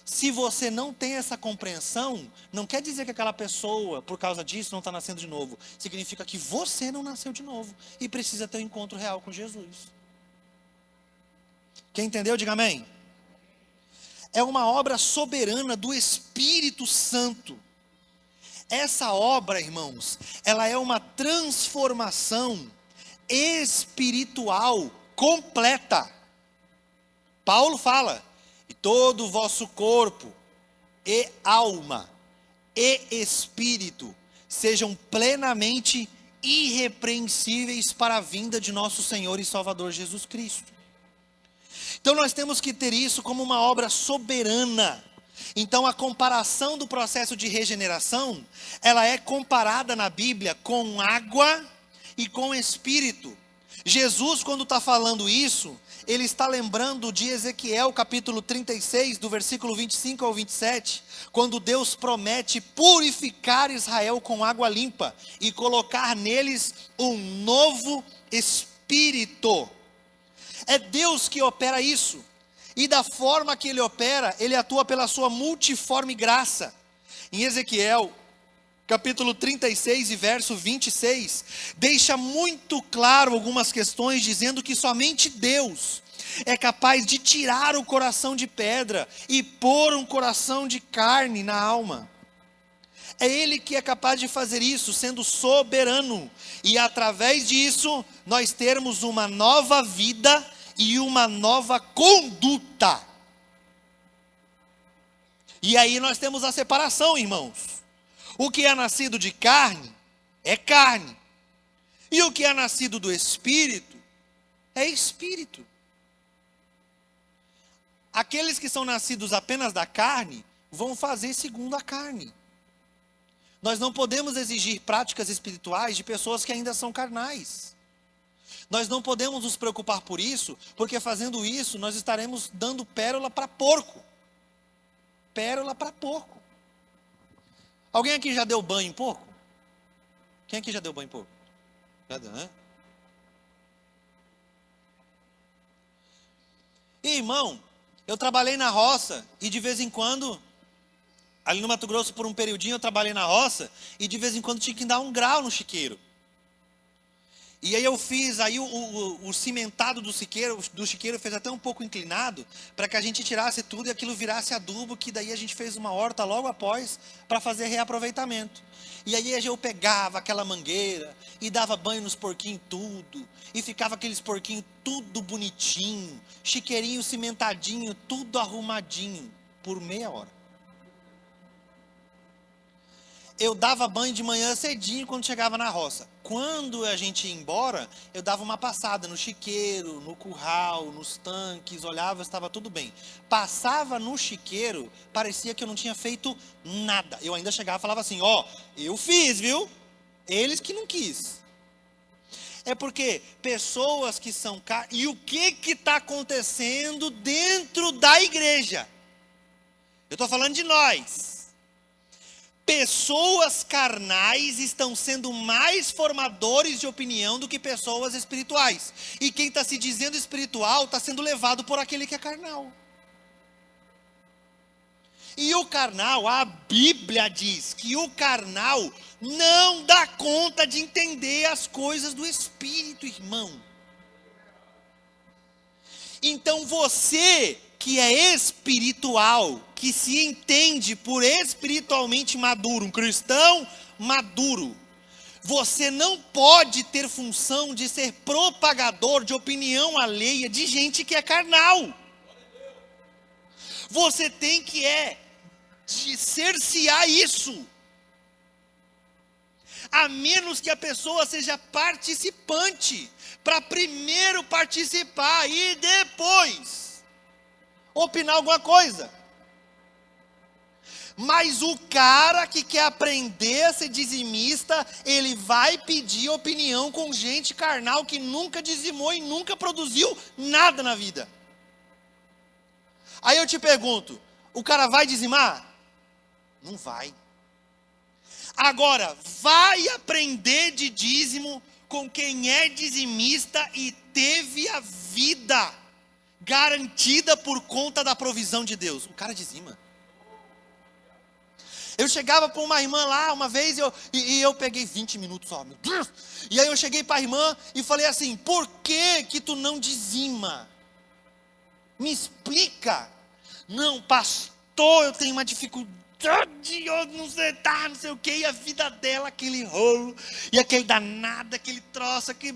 Se você não tem essa compreensão, não quer dizer que aquela pessoa, por causa disso, não está nascendo de novo. Significa que você não nasceu de novo e precisa ter um encontro real com Jesus. Quem entendeu, diga amém. É uma obra soberana do Espírito Santo. Essa obra, irmãos, ela é uma transformação espiritual completa. Paulo fala, e todo o vosso corpo, e alma, e espírito, sejam plenamente irrepreensíveis para a vinda de nosso Senhor e Salvador Jesus Cristo. Então nós temos que ter isso como uma obra soberana. Então a comparação do processo de regeneração, ela é comparada na Bíblia com água e com espírito. Jesus, quando está falando isso, ele está lembrando de Ezequiel capítulo 36, do versículo 25 ao 27, quando Deus promete purificar Israel com água limpa e colocar neles um novo espírito. É Deus que opera isso, e da forma que ele opera, ele atua pela sua multiforme graça. Em Ezequiel capítulo 36 e verso 26, deixa muito claro algumas questões, dizendo que somente Deus é capaz de tirar o coração de pedra e pôr um coração de carne na alma. É Ele que é capaz de fazer isso, sendo soberano, e através disso, nós termos uma nova vida e uma nova conduta. E aí nós temos a separação, irmãos. O que é nascido de carne, é carne. E o que é nascido do Espírito, é Espírito. Aqueles que são nascidos apenas da carne, vão fazer segundo a carne. Nós não podemos exigir práticas espirituais de pessoas que ainda são carnais. Nós não podemos nos preocupar por isso, porque fazendo isso, nós estaremos dando pérola para porco. Pérola para porco. Alguém aqui já deu banho em porco? Quem aqui já deu banho em porco? Já deu, né? E, irmão, eu trabalhei na roça e de vez em quando, ali no Mato Grosso por um periodinho eu trabalhei na roça e de vez em quando tinha que dar um grau no chiqueiro. E aí eu fiz, aí o cimentado do chiqueiro fez até um pouco inclinado, para que a gente tirasse tudo e aquilo virasse adubo, que daí a gente fez uma horta logo após, para fazer reaproveitamento. E aí eu pegava aquela mangueira, e dava banho nos porquinhos tudo, e ficava aqueles porquinhos tudo bonitinho, chiqueirinho cimentadinho, tudo arrumadinho, por meia hora. Eu dava banho de manhã cedinho quando chegava na roça. Quando a gente ia embora, eu dava uma passada no chiqueiro, no curral, nos tanques, olhava, estava tudo bem. Passava no chiqueiro, parecia que eu não tinha feito nada. Eu ainda chegava e falava assim, eu fiz, viu? Eles que não quis. É porque pessoas que são... E o que está acontecendo dentro da igreja? Eu estou falando de nós. Pessoas carnais estão sendo mais formadores de opinião do que pessoas espirituais. E quem está se dizendo espiritual está sendo levado por aquele que é carnal. E o carnal, a Bíblia diz que o carnal não dá conta de entender as coisas do Espírito, irmão. Então você que é espiritual, que se entende por espiritualmente maduro, um cristão maduro, você não pode ter função de ser propagador de opinião alheia de gente que é carnal. Você tem que de cercear isso. A menos que a pessoa seja participante, para primeiro participar e depois opinar alguma coisa. Mas o cara que quer aprender a ser dizimista, ele vai pedir opinião com gente carnal que nunca dizimou e nunca produziu nada na vida. Aí eu te pergunto, o cara vai dizimar? Não vai. Agora, vai aprender de dízimo com quem é dizimista e teve a vida garantida por conta da provisão de Deus. O cara dizima. Eu chegava para uma irmã lá uma vez e eu peguei 20 minutos só, meu Deus. E aí eu cheguei para a irmã e falei assim: por que tu não dizima? Me explica. Não, pastor, eu tenho uma dificuldade, eu não sei, não sei o que, e a vida dela, aquele rolo, e aquele danado, aquele troço, aquele...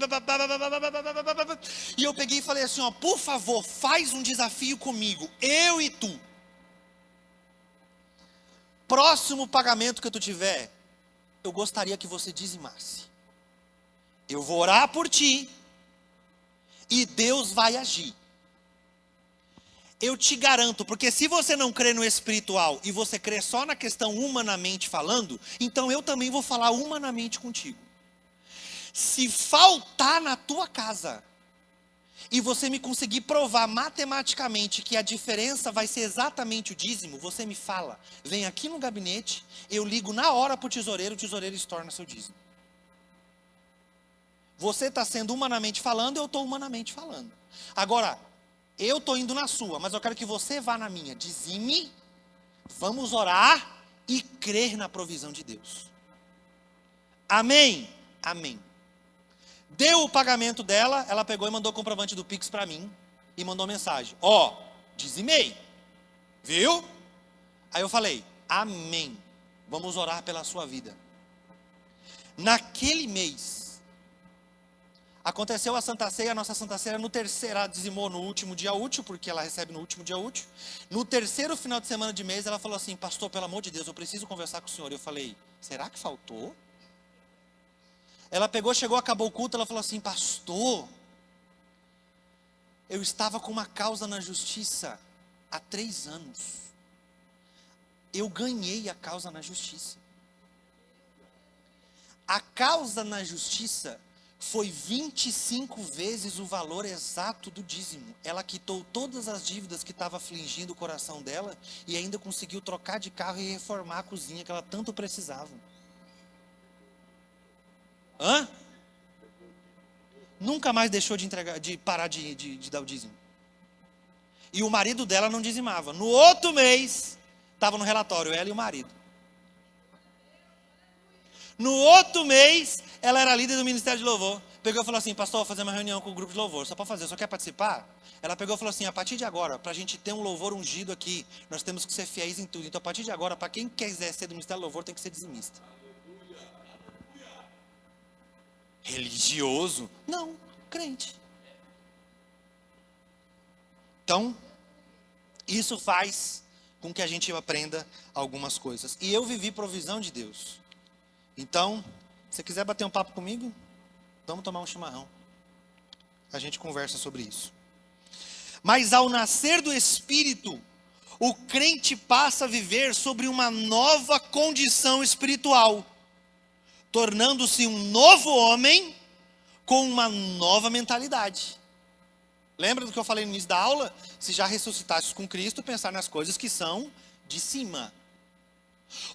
E eu peguei e falei assim, ó, por favor, faz um desafio comigo, eu e tu. Próximo pagamento que tu tiver, eu gostaria que você dizimasse. Eu vou orar por ti, e Deus vai agir. Eu te garanto, porque se você não crê no espiritual e você crê só na questão humanamente falando, então eu também vou falar humanamente contigo. Se faltar na tua casa e você me conseguir provar matematicamente que a diferença vai ser exatamente o dízimo, você me fala, vem aqui no gabinete, eu ligo na hora para o tesoureiro estorna seu dízimo. Você está sendo humanamente falando, eu estou humanamente falando. Agora, eu estou indo na sua, mas eu quero que você vá na minha. Dizime, vamos orar e crer na provisão de Deus. Amém? Amém. Deu o pagamento dela, ela pegou e mandou o comprovante do Pix para mim e mandou mensagem. Ó, dizimei. Viu? Aí eu falei, amém. Vamos orar pela sua vida. Naquele mês, aconteceu a Santa Ceia, a nossa Santa Ceia no terceiro, ela dizimou no último dia útil, porque ela recebe no último dia útil. No terceiro final de semana de mês, ela falou assim, pastor, pelo amor de Deus, eu preciso conversar com o senhor. Eu falei, será que faltou? Ela pegou, chegou, acabou o culto, ela falou assim, pastor, eu estava com uma causa na justiça há 3 anos. Eu ganhei a causa na justiça. A causa na justiça foi 25 vezes o valor exato do dízimo. Ela quitou todas as dívidas que estavam afligindo o coração dela e ainda conseguiu trocar de carro e reformar a cozinha que ela tanto precisava. Hã? Nunca mais deixou de entregar, de parar de dar o dízimo. E o marido dela não dizimava. No outro mês, estava no relatório, ela e o marido. No outro mês, ela era líder do Ministério de Louvor. Pegou e falou assim, pastor, vou fazer uma reunião com o grupo de louvor. Só para fazer, só quer participar? Ela pegou e falou assim, a partir de agora, para a gente ter um louvor ungido aqui, nós temos que ser fiéis em tudo. Então, a partir de agora, para quem quiser ser do Ministério de Louvor, tem que ser dizimista. Religioso? Não, crente. Então, isso faz com que a gente aprenda algumas coisas. E eu vivi provisão de Deus. Então, se você quiser bater um papo comigo, vamos tomar um chimarrão. A gente conversa sobre isso. Mas ao nascer do Espírito, o crente passa a viver sobre uma nova condição espiritual, tornando-se um novo homem com uma nova mentalidade. Lembra do que eu falei no início da aula? Se já ressuscitastes com Cristo, pensar nas coisas que são de cima.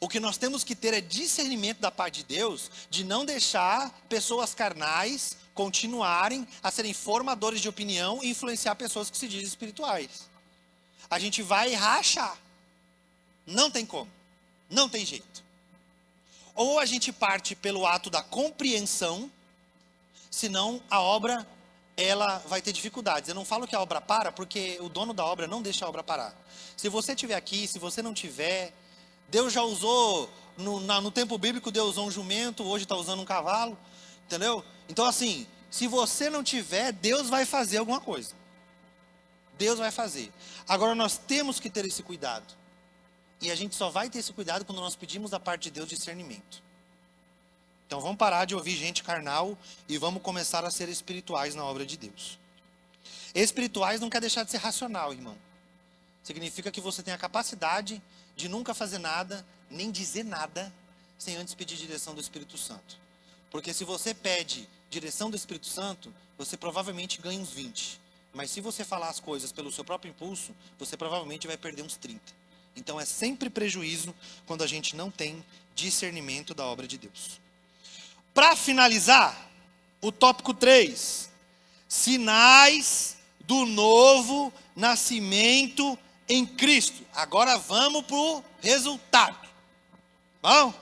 O que nós temos que ter é discernimento da parte de Deus, de não deixar pessoas carnais continuarem a serem formadores de opinião e influenciar pessoas que se dizem espirituais. A gente vai rachar. Não tem como. Não tem jeito. Ou a gente parte pelo ato da compreensão, senão a obra, ela vai ter dificuldades. Eu não falo que a obra para, porque o dono da obra não deixa a obra parar. Se você estiver aqui, se você não tiver, Deus já usou, no tempo bíblico, Deus usou um jumento, hoje está usando um cavalo, entendeu? Então assim, se você não tiver, Deus vai fazer alguma coisa. Deus vai fazer. Agora nós temos que ter esse cuidado. E a gente só vai ter esse cuidado quando nós pedimos da parte de Deus discernimento. Então vamos parar de ouvir gente carnal e vamos começar a ser espirituais na obra de Deus. Espirituais não quer deixar de ser racional, irmão. Significa que você tem a capacidade de nunca fazer nada, nem dizer nada, sem antes pedir direção do Espírito Santo. Porque se você pede direção do Espírito Santo, você provavelmente ganha uns 20. Mas se você falar as coisas pelo seu próprio impulso, você provavelmente vai perder uns 30. Então é sempre prejuízo quando a gente não tem discernimento da obra de Deus. Para finalizar, o tópico 3. Sinais do novo nascimento em Cristo. Agora vamos para o resultado. Bom?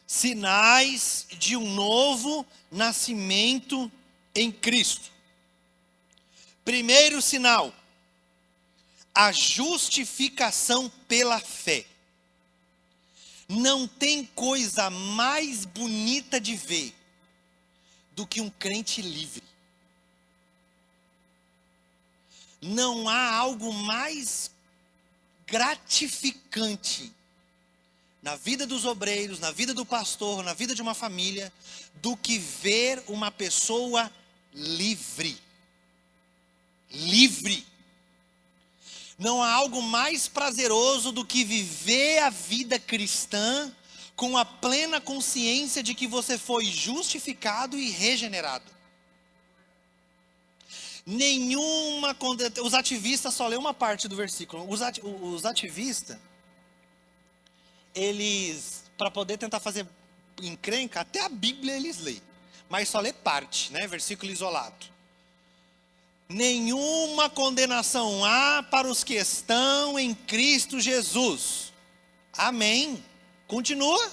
Sinais de um novo nascimento em Cristo. Primeiro sinal, a justificação pela fé. Não tem coisa mais bonita de ver do que um crente livre. Não há algo mais gratificante na vida dos obreiros, na vida do pastor, na vida de uma família, do que ver uma pessoa livre. Livre. Não há algo mais prazeroso do que viver a vida cristã com a plena consciência de que você foi justificado e regenerado. Os ativistas só lêem uma parte do versículo. Os ativistas, eles, para poder tentar fazer encrenca, até a Bíblia eles leem, mas só lê parte, né? Versículo isolado. Nenhuma condenação há para os que estão em Cristo Jesus. Amém. Continua.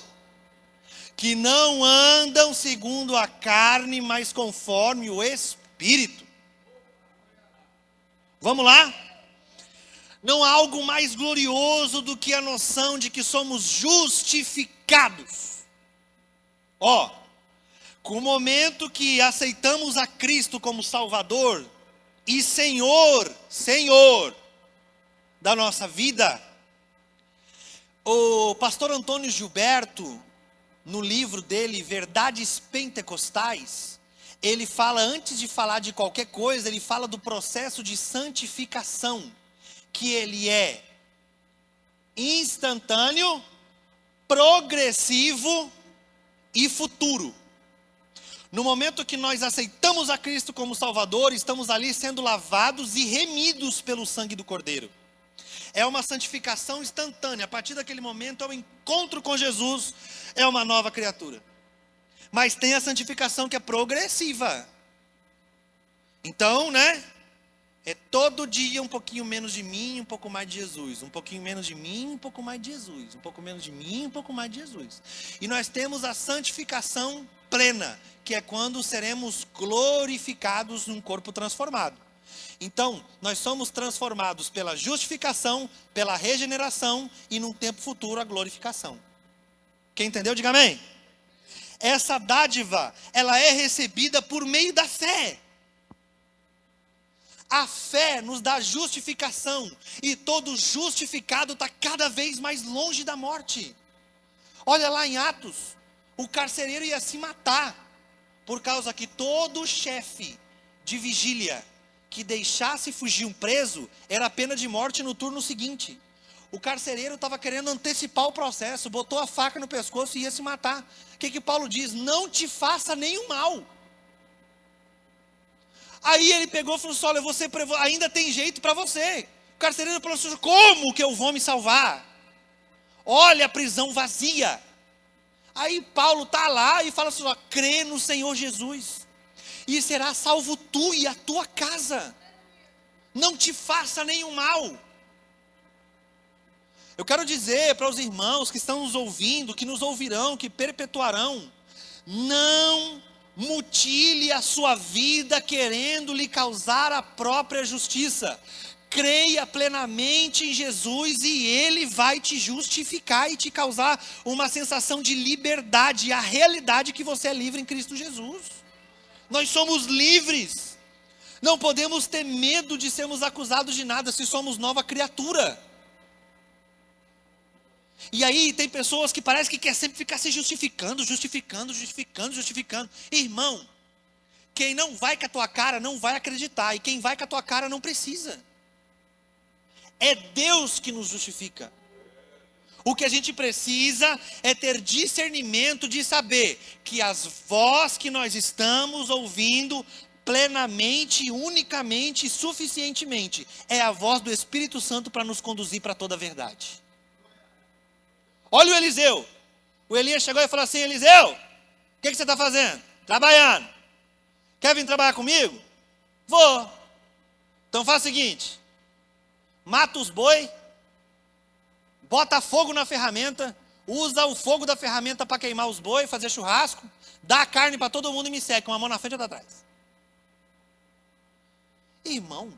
Que não andam segundo a carne, mas conforme o Espírito. Vamos lá? Não há algo mais glorioso do que a noção de que somos justificados. Com o momento que aceitamos a Cristo como Salvador e Senhor da nossa vida, o pastor Antônio Gilberto, no livro dele, Verdades Pentecostais, ele fala, antes de falar de qualquer coisa, ele fala do processo de santificação, que ele é instantâneo, progressivo e futuro. No momento que nós aceitamos a Cristo como Salvador, estamos ali sendo lavados e remidos pelo sangue do Cordeiro. É uma santificação instantânea. A partir daquele momento é o encontro com Jesus, é uma nova criatura. Mas tem a santificação que é progressiva. Então, né? É todo dia um pouquinho menos de mim, um pouco mais de Jesus. Um pouquinho menos de mim, um pouco mais de Jesus. Um pouco menos de mim, um pouco mais de Jesus. E nós temos a santificação plena, que é quando seremos glorificados num corpo transformado. Então, nós somos transformados pela justificação, pela regeneração e num tempo futuro a glorificação. Quem entendeu, diga amém. Essa dádiva, ela é recebida por meio da fé. A fé nos dá justificação, e todo justificado está cada vez mais longe da morte. Olha lá em Atos, o carcereiro ia se matar, por causa que todo chefe de vigília que deixasse fugir um preso, era pena de morte no turno seguinte. O carcereiro estava querendo antecipar o processo, botou a faca no pescoço e ia se matar. O que Paulo diz? Não te faça nenhum mal. Aí ele pegou e falou assim, olha, você ainda tem jeito para você. O carcereiro falou assim, como que eu vou me salvar? Olha a prisão vazia. Aí Paulo está lá e fala assim, ó, crê no Senhor Jesus, e será salvo tu e a tua casa. Não te faça nenhum mal. Eu quero dizer para os irmãos que estão nos ouvindo, que nos ouvirão, que perpetuarão, não mutile a sua vida querendo lhe causar a própria justiça. Creia plenamente em Jesus e Ele vai te justificar e te causar uma sensação de liberdade, a realidade que você é livre em Cristo Jesus. Nós somos livres. Não podemos ter medo de sermos acusados de nada se somos nova criatura. E aí tem pessoas que parece que quer sempre ficar se justificando. Irmão, quem não vai com a tua cara não vai acreditar, e quem vai com a tua cara não precisa. É Deus que nos justifica. O que a gente precisa é ter discernimento de saber que as vozes que nós estamos ouvindo plenamente, unicamente e suficientemente. É a voz do Espírito Santo para nos conduzir para toda a verdade. Olha o Eliseu. O Elias chegou e falou assim: Eliseu, o que você está fazendo? Trabalhando. Quer vir trabalhar comigo? Vou. Então faz o seguinte: mata os boi, bota fogo na ferramenta, usa o fogo da ferramenta para queimar os boi, fazer churrasco, dá a carne para todo mundo e me segue, com uma mão na frente e outra atrás. Irmão,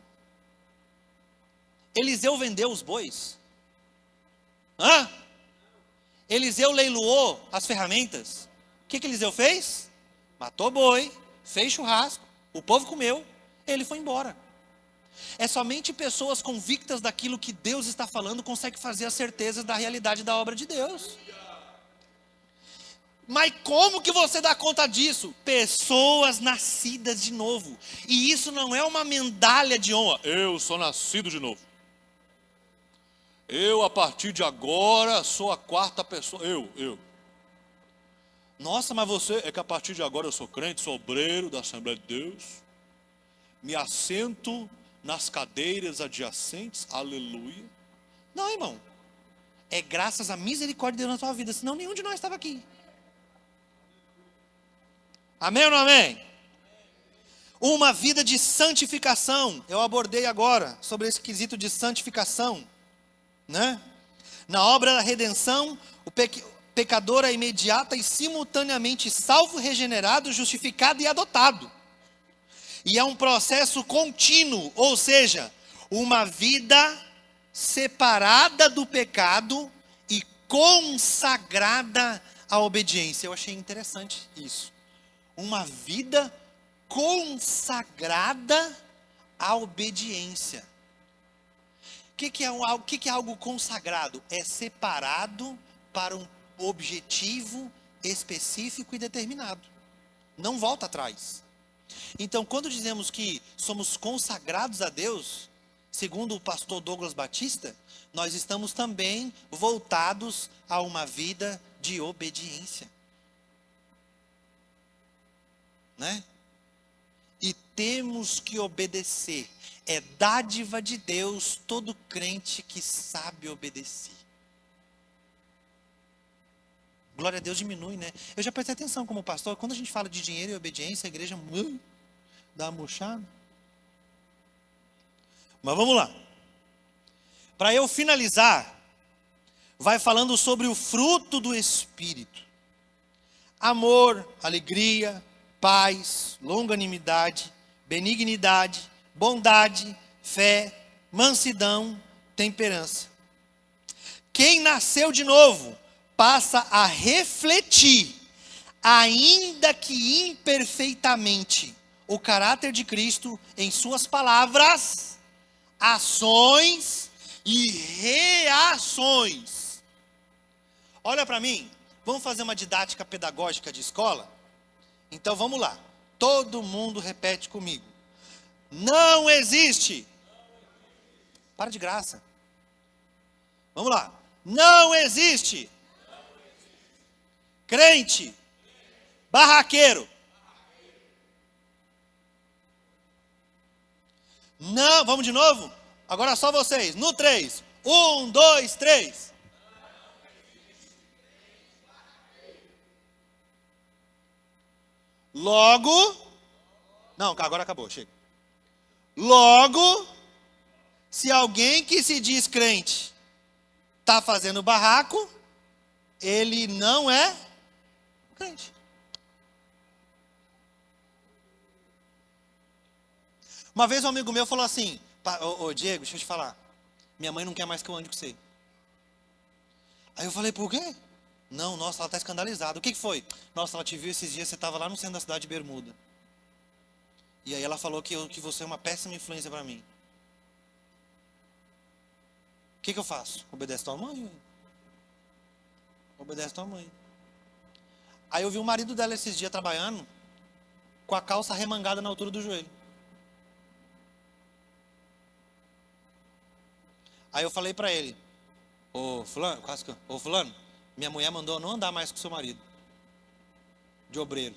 Eliseu vendeu os bois? Hã? Eliseu leiloou as ferramentas? O que Eliseu fez? Matou boi, fez churrasco, o povo comeu, ele foi embora. É somente pessoas convictas daquilo que Deus está falando conseguem fazer as certezas da realidade da obra de Deus. Mas como que você dá conta disso? Pessoas nascidas de novo. E isso não é uma medalha de honra. Eu sou nascido de novo. Eu, a partir de agora, sou a quarta pessoa. Eu. Nossa, mas você é que a partir de agora eu sou crente, sou obreiro da Assembleia de Deus. Me assento nas cadeiras adjacentes. Aleluia. Não, irmão. É graças à misericórdia de Deus na tua vida. Senão nenhum de nós estava aqui. Amém ou não amém? Uma vida de santificação. Eu abordei agora sobre esse quesito de santificação, né? Na obra da redenção, o pecador é imediata e simultaneamente salvo, regenerado, justificado e adotado. E é um processo contínuo, ou seja, uma vida separada do pecado e consagrada à obediência. Eu achei interessante isso. Uma vida consagrada à obediência. O que é algo consagrado? É separado para um objetivo específico e determinado. Não volta atrás. Então, quando dizemos que somos consagrados a Deus, segundo o pastor Douglas Batista, nós estamos também voltados a uma vida de obediência. Né? E temos que obedecer. É dádiva de Deus todo crente que sabe obedecer. Glória a Deus diminui, né? Eu já prestei atenção como pastor, quando a gente fala de dinheiro e obediência, a igreja dá uma murchada. Mas vamos lá. Para eu finalizar, vai falando sobre o fruto do Espírito. Amor, alegria, paz, longanimidade, benignidade, bondade, fé, mansidão, temperança. Quem nasceu de novo passa a refletir, ainda que imperfeitamente, o caráter de Cristo em suas palavras, ações e reações. Olha para mim, vamos fazer uma didática pedagógica de escola? Então vamos lá, todo mundo repete comigo. Não existe. Para de graça. Vamos lá. Não existe. Crente. Barraqueiro. Não, vamos de novo? Agora só vocês, no 3. 1, 2, 3. Logo, não, agora acabou, chega. Logo, se alguém que se diz crente está fazendo barraco, ele não é crente. Uma vez um amigo meu falou assim: ô Diego, deixa eu te falar, minha mãe não quer mais que eu ande com você. Aí eu falei: por quê? Não, nossa, ela está escandalizada. O que foi? Nossa, ela te viu esses dias, você estava lá no centro da cidade de Bermuda. E aí ela falou que você é uma péssima influência para mim. O que eu faço? Obedece tua mãe. Obedece tua mãe. Aí eu vi o marido dela esses dias trabalhando com a calça remangada na altura do joelho. Aí eu falei para ele: ô fulano, minha mulher mandou não andar mais com seu marido de obreiro.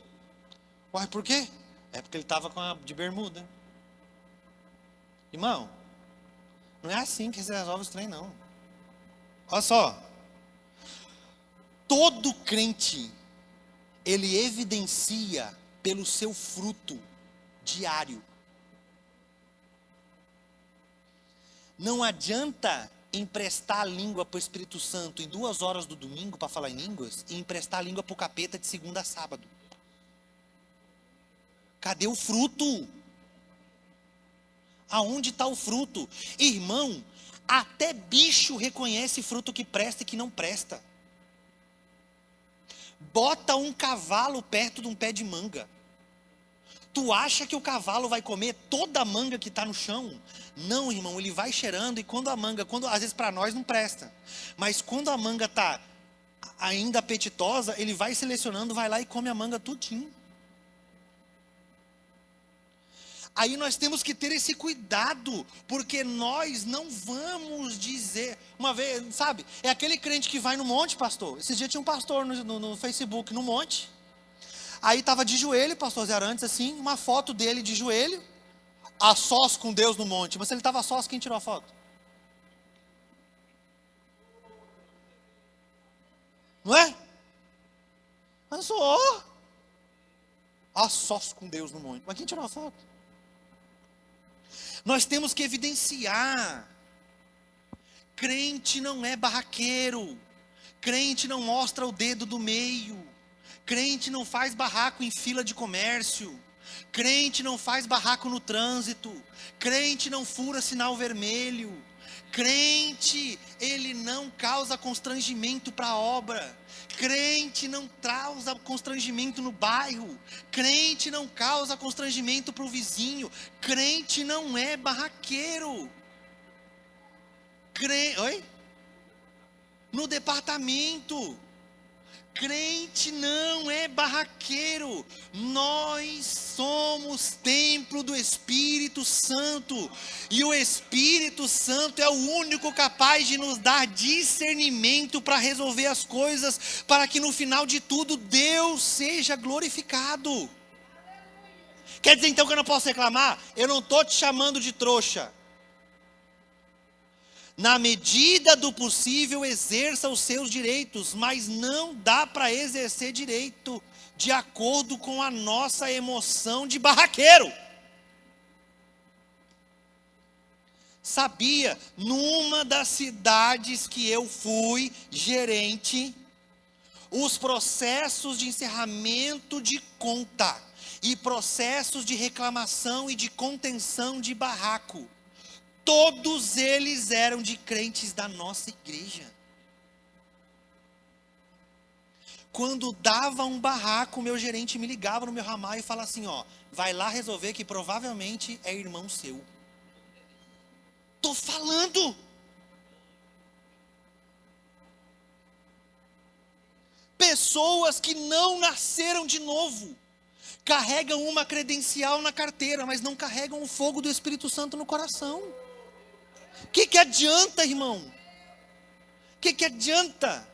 Uai, por quê? É porque ele estava de bermuda. Irmão, não é assim que se resolve os trem, não. Olha só. Todo crente, ele evidencia pelo seu fruto diário. Não adianta emprestar a língua para o Espírito Santo em 2 horas do domingo para falar em línguas e emprestar a língua para o capeta de segunda a sábado. Cadê o fruto? Aonde está o fruto? Irmão, até bicho reconhece fruto que presta e que não presta. Bota um cavalo perto de um pé de manga. Tu acha que o cavalo vai comer toda a manga que está no chão? Não, irmão, ele vai cheirando e quando às vezes para nós não presta, mas quando a manga está ainda apetitosa, ele vai selecionando, vai lá e come a manga tudinho. Aí nós temos que ter esse cuidado, porque nós não vamos dizer, uma vez, sabe, é aquele crente que vai no monte, pastor. Esse dia tinha um pastor no Facebook, no monte. Aí estava de joelho, pastor Zé Arantes, assim, uma foto dele de joelho, a sós com Deus no monte. Mas se ele estava a sós, quem tirou a foto? Não é? Mas só a sós com Deus no monte. Mas quem tirou a foto? Nós temos que evidenciar. Crente não é barraqueiro. Crente não mostra o dedo do meio. Crente não faz barraco em fila de comércio. Crente não faz barraco no trânsito. Crente não fura sinal vermelho. Crente, ele não causa constrangimento para a obra. Crente não causa constrangimento no bairro. Crente não causa constrangimento para o vizinho. Crente não é barraqueiro. Oi? No departamento. Crente não é barraqueiro. Nós somos templo do Espírito Santo. E o Espírito Santo é o único capaz de nos dar discernimento para resolver as coisas, para que no final de tudo Deus seja glorificado. Quer dizer então que eu não posso reclamar? Eu não estou te chamando de trouxa. Na medida do possível, exerça os seus direitos, mas não dá para exercer direito de acordo com a nossa emoção de barraqueiro. Sabia, numa das cidades que eu fui gerente, os processos de encerramento de conta e processos de reclamação e de contenção de barraco, todos eles eram de crentes da nossa igreja. Quando dava um barraco, o meu gerente me ligava no meu ramal e falava assim, ó, vai lá resolver que provavelmente é irmão seu. Tô falando. Pessoas que não nasceram de novo, carregam uma credencial na carteira, mas não carregam o fogo do Espírito Santo no coração. O que adianta, irmão? O que adianta?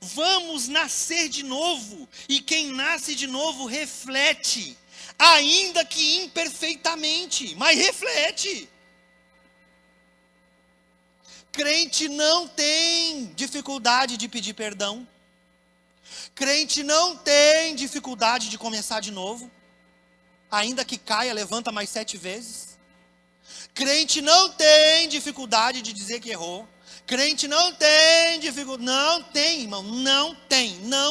Vamos nascer de novo. E quem nasce de novo reflete. Ainda que imperfeitamente, mas reflete. Crente não tem dificuldade de pedir perdão. Crente não tem dificuldade de começar de novo. Ainda que caia, levanta mais 7 vezes. Crente não tem dificuldade de dizer que errou. Crente não tem dificuldade. Não tem, irmão. Não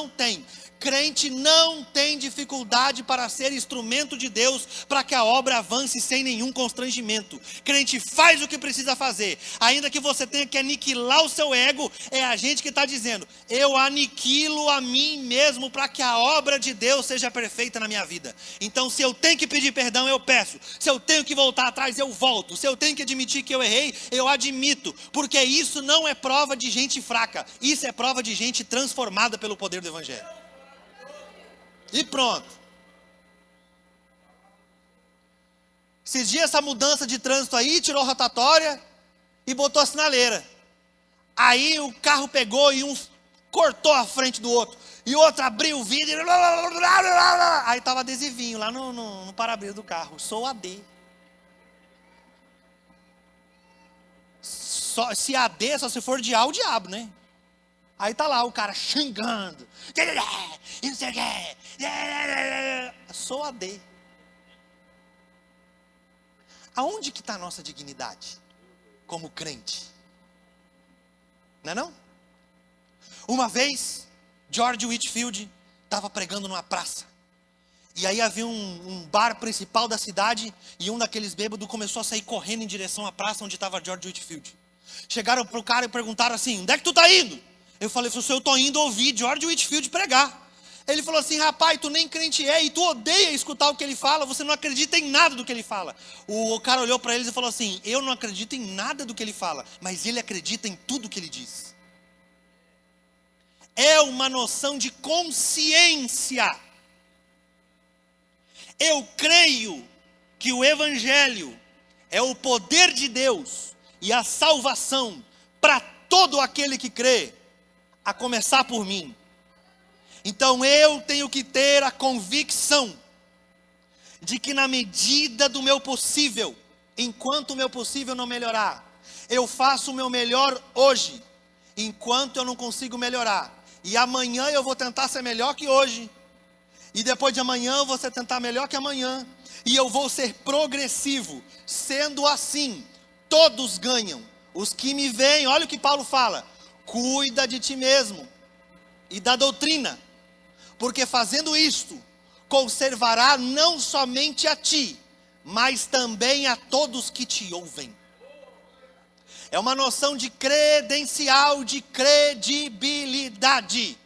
tem. Crente não tem dificuldade para ser instrumento de Deus, para que a obra avance sem nenhum constrangimento. Crente faz o que precisa fazer, ainda que você tenha que aniquilar o seu ego. É a gente que está dizendo, eu aniquilo a mim mesmo, para que a obra de Deus seja perfeita na minha vida. Então se eu tenho que pedir perdão, eu peço. Se eu tenho que voltar atrás, eu volto. Se eu tenho que admitir que eu errei, eu admito. Porque isso não é prova de gente fraca, isso é prova de gente transformada pelo poder do Evangelho. E pronto. Esses dias essa mudança de trânsito aí, tirou rotatória e botou a sinaleira. Aí o carro pegou e cortou a frente do outro. E o outro abriu o vidro. Aí estava adesivinho lá no para-brisa do carro. Sou AD. Se AD, só se for de A, o diabo, né? Aí tá lá o cara xingando. Não sei o quê. Sou AD. Aonde que está a nossa dignidade? Como crente. Não é não? Uma vez, George Whitefield estava pregando numa praça. E aí havia um bar principal da cidade. E um daqueles bêbados começou a sair correndo em direção à praça onde estava George Whitefield. Chegaram pro cara e perguntaram assim: onde é que tu tá indo? Eu falei: eu estou indo ouvir George Whitefield pregar. Ele falou assim: rapaz, tu nem crente é e tu odeia escutar o que ele fala, você não acredita em nada do que ele fala. O cara olhou para eles e falou assim: eu não acredito em nada do que ele fala, mas ele acredita em tudo que ele diz. É uma noção de consciência. Eu creio que o Evangelho é o poder de Deus e a salvação para todo aquele que crê, a começar por mim. Então eu tenho que ter a convicção de que na medida do meu possível, enquanto o meu possível não melhorar, eu faço o meu melhor hoje, enquanto eu não consigo melhorar. E amanhã eu vou tentar ser melhor que hoje. E depois de amanhã eu vou tentar melhor que amanhã. E eu vou ser progressivo. Sendo assim, todos ganham. Os que me veem, olha o que Paulo fala: cuida de ti mesmo e da doutrina, porque fazendo isto, conservará não somente a ti, mas também a todos que te ouvem. É uma noção de credencial, de credibilidade.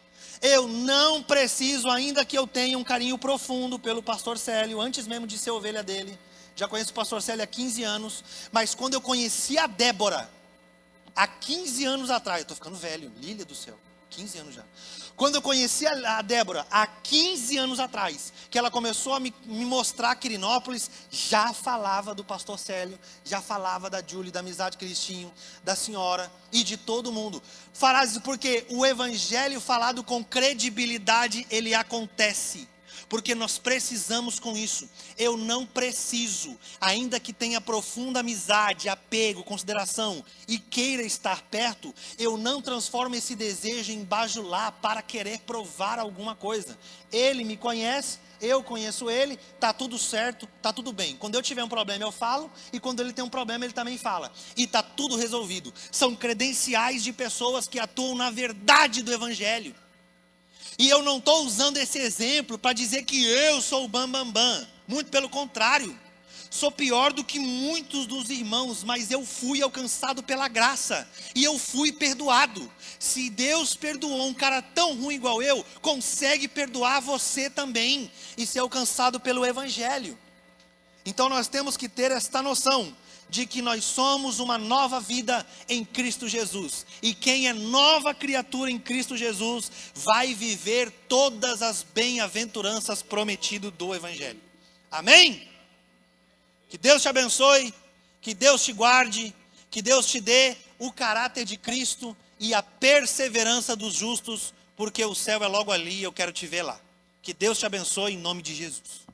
Eu não preciso, ainda que eu tenha um carinho profundo pelo pastor Célio, antes mesmo de ser ovelha dele. Já conheço o pastor Célio há 15 anos, mas quando eu conheci a Débora, há 15 anos atrás, eu estou ficando velho, Lília do céu, 15 anos já. Quando eu conheci a Débora, há 15 anos atrás, que ela começou a me mostrar Quirinópolis, já falava do pastor Célio, já falava da Júlia, da amizade que eles tinham, da senhora e de todo mundo. Frases, porque o evangelho falado com credibilidade, ele acontece. Porque nós precisamos com isso. Eu não preciso, ainda que tenha profunda amizade, apego, consideração e queira estar perto, eu não transformo esse desejo em bajular para querer provar alguma coisa. Ele me conhece, eu conheço ele, está tudo certo, está tudo bem. Quando eu tiver um problema eu falo, e quando ele tem um problema ele também fala. E está tudo resolvido. São credenciais de pessoas que atuam na verdade do evangelho. E eu não estou usando esse exemplo para dizer que eu sou o bambambam. Muito pelo contrário. Sou pior do que muitos dos irmãos, mas eu fui alcançado pela graça. E eu fui perdoado. Se Deus perdoou um cara tão ruim igual eu, consegue perdoar você também. E ser alcançado pelo evangelho. Então nós temos que ter esta noção de que nós somos uma nova vida em Cristo Jesus. E quem é nova criatura em Cristo Jesus, vai viver todas as bem-aventuranças prometidas do evangelho. Amém? Que Deus te abençoe, que Deus te guarde, que Deus te dê o caráter de Cristo e a perseverança dos justos, porque o céu é logo ali e eu quero te ver lá. Que Deus te abençoe em nome de Jesus.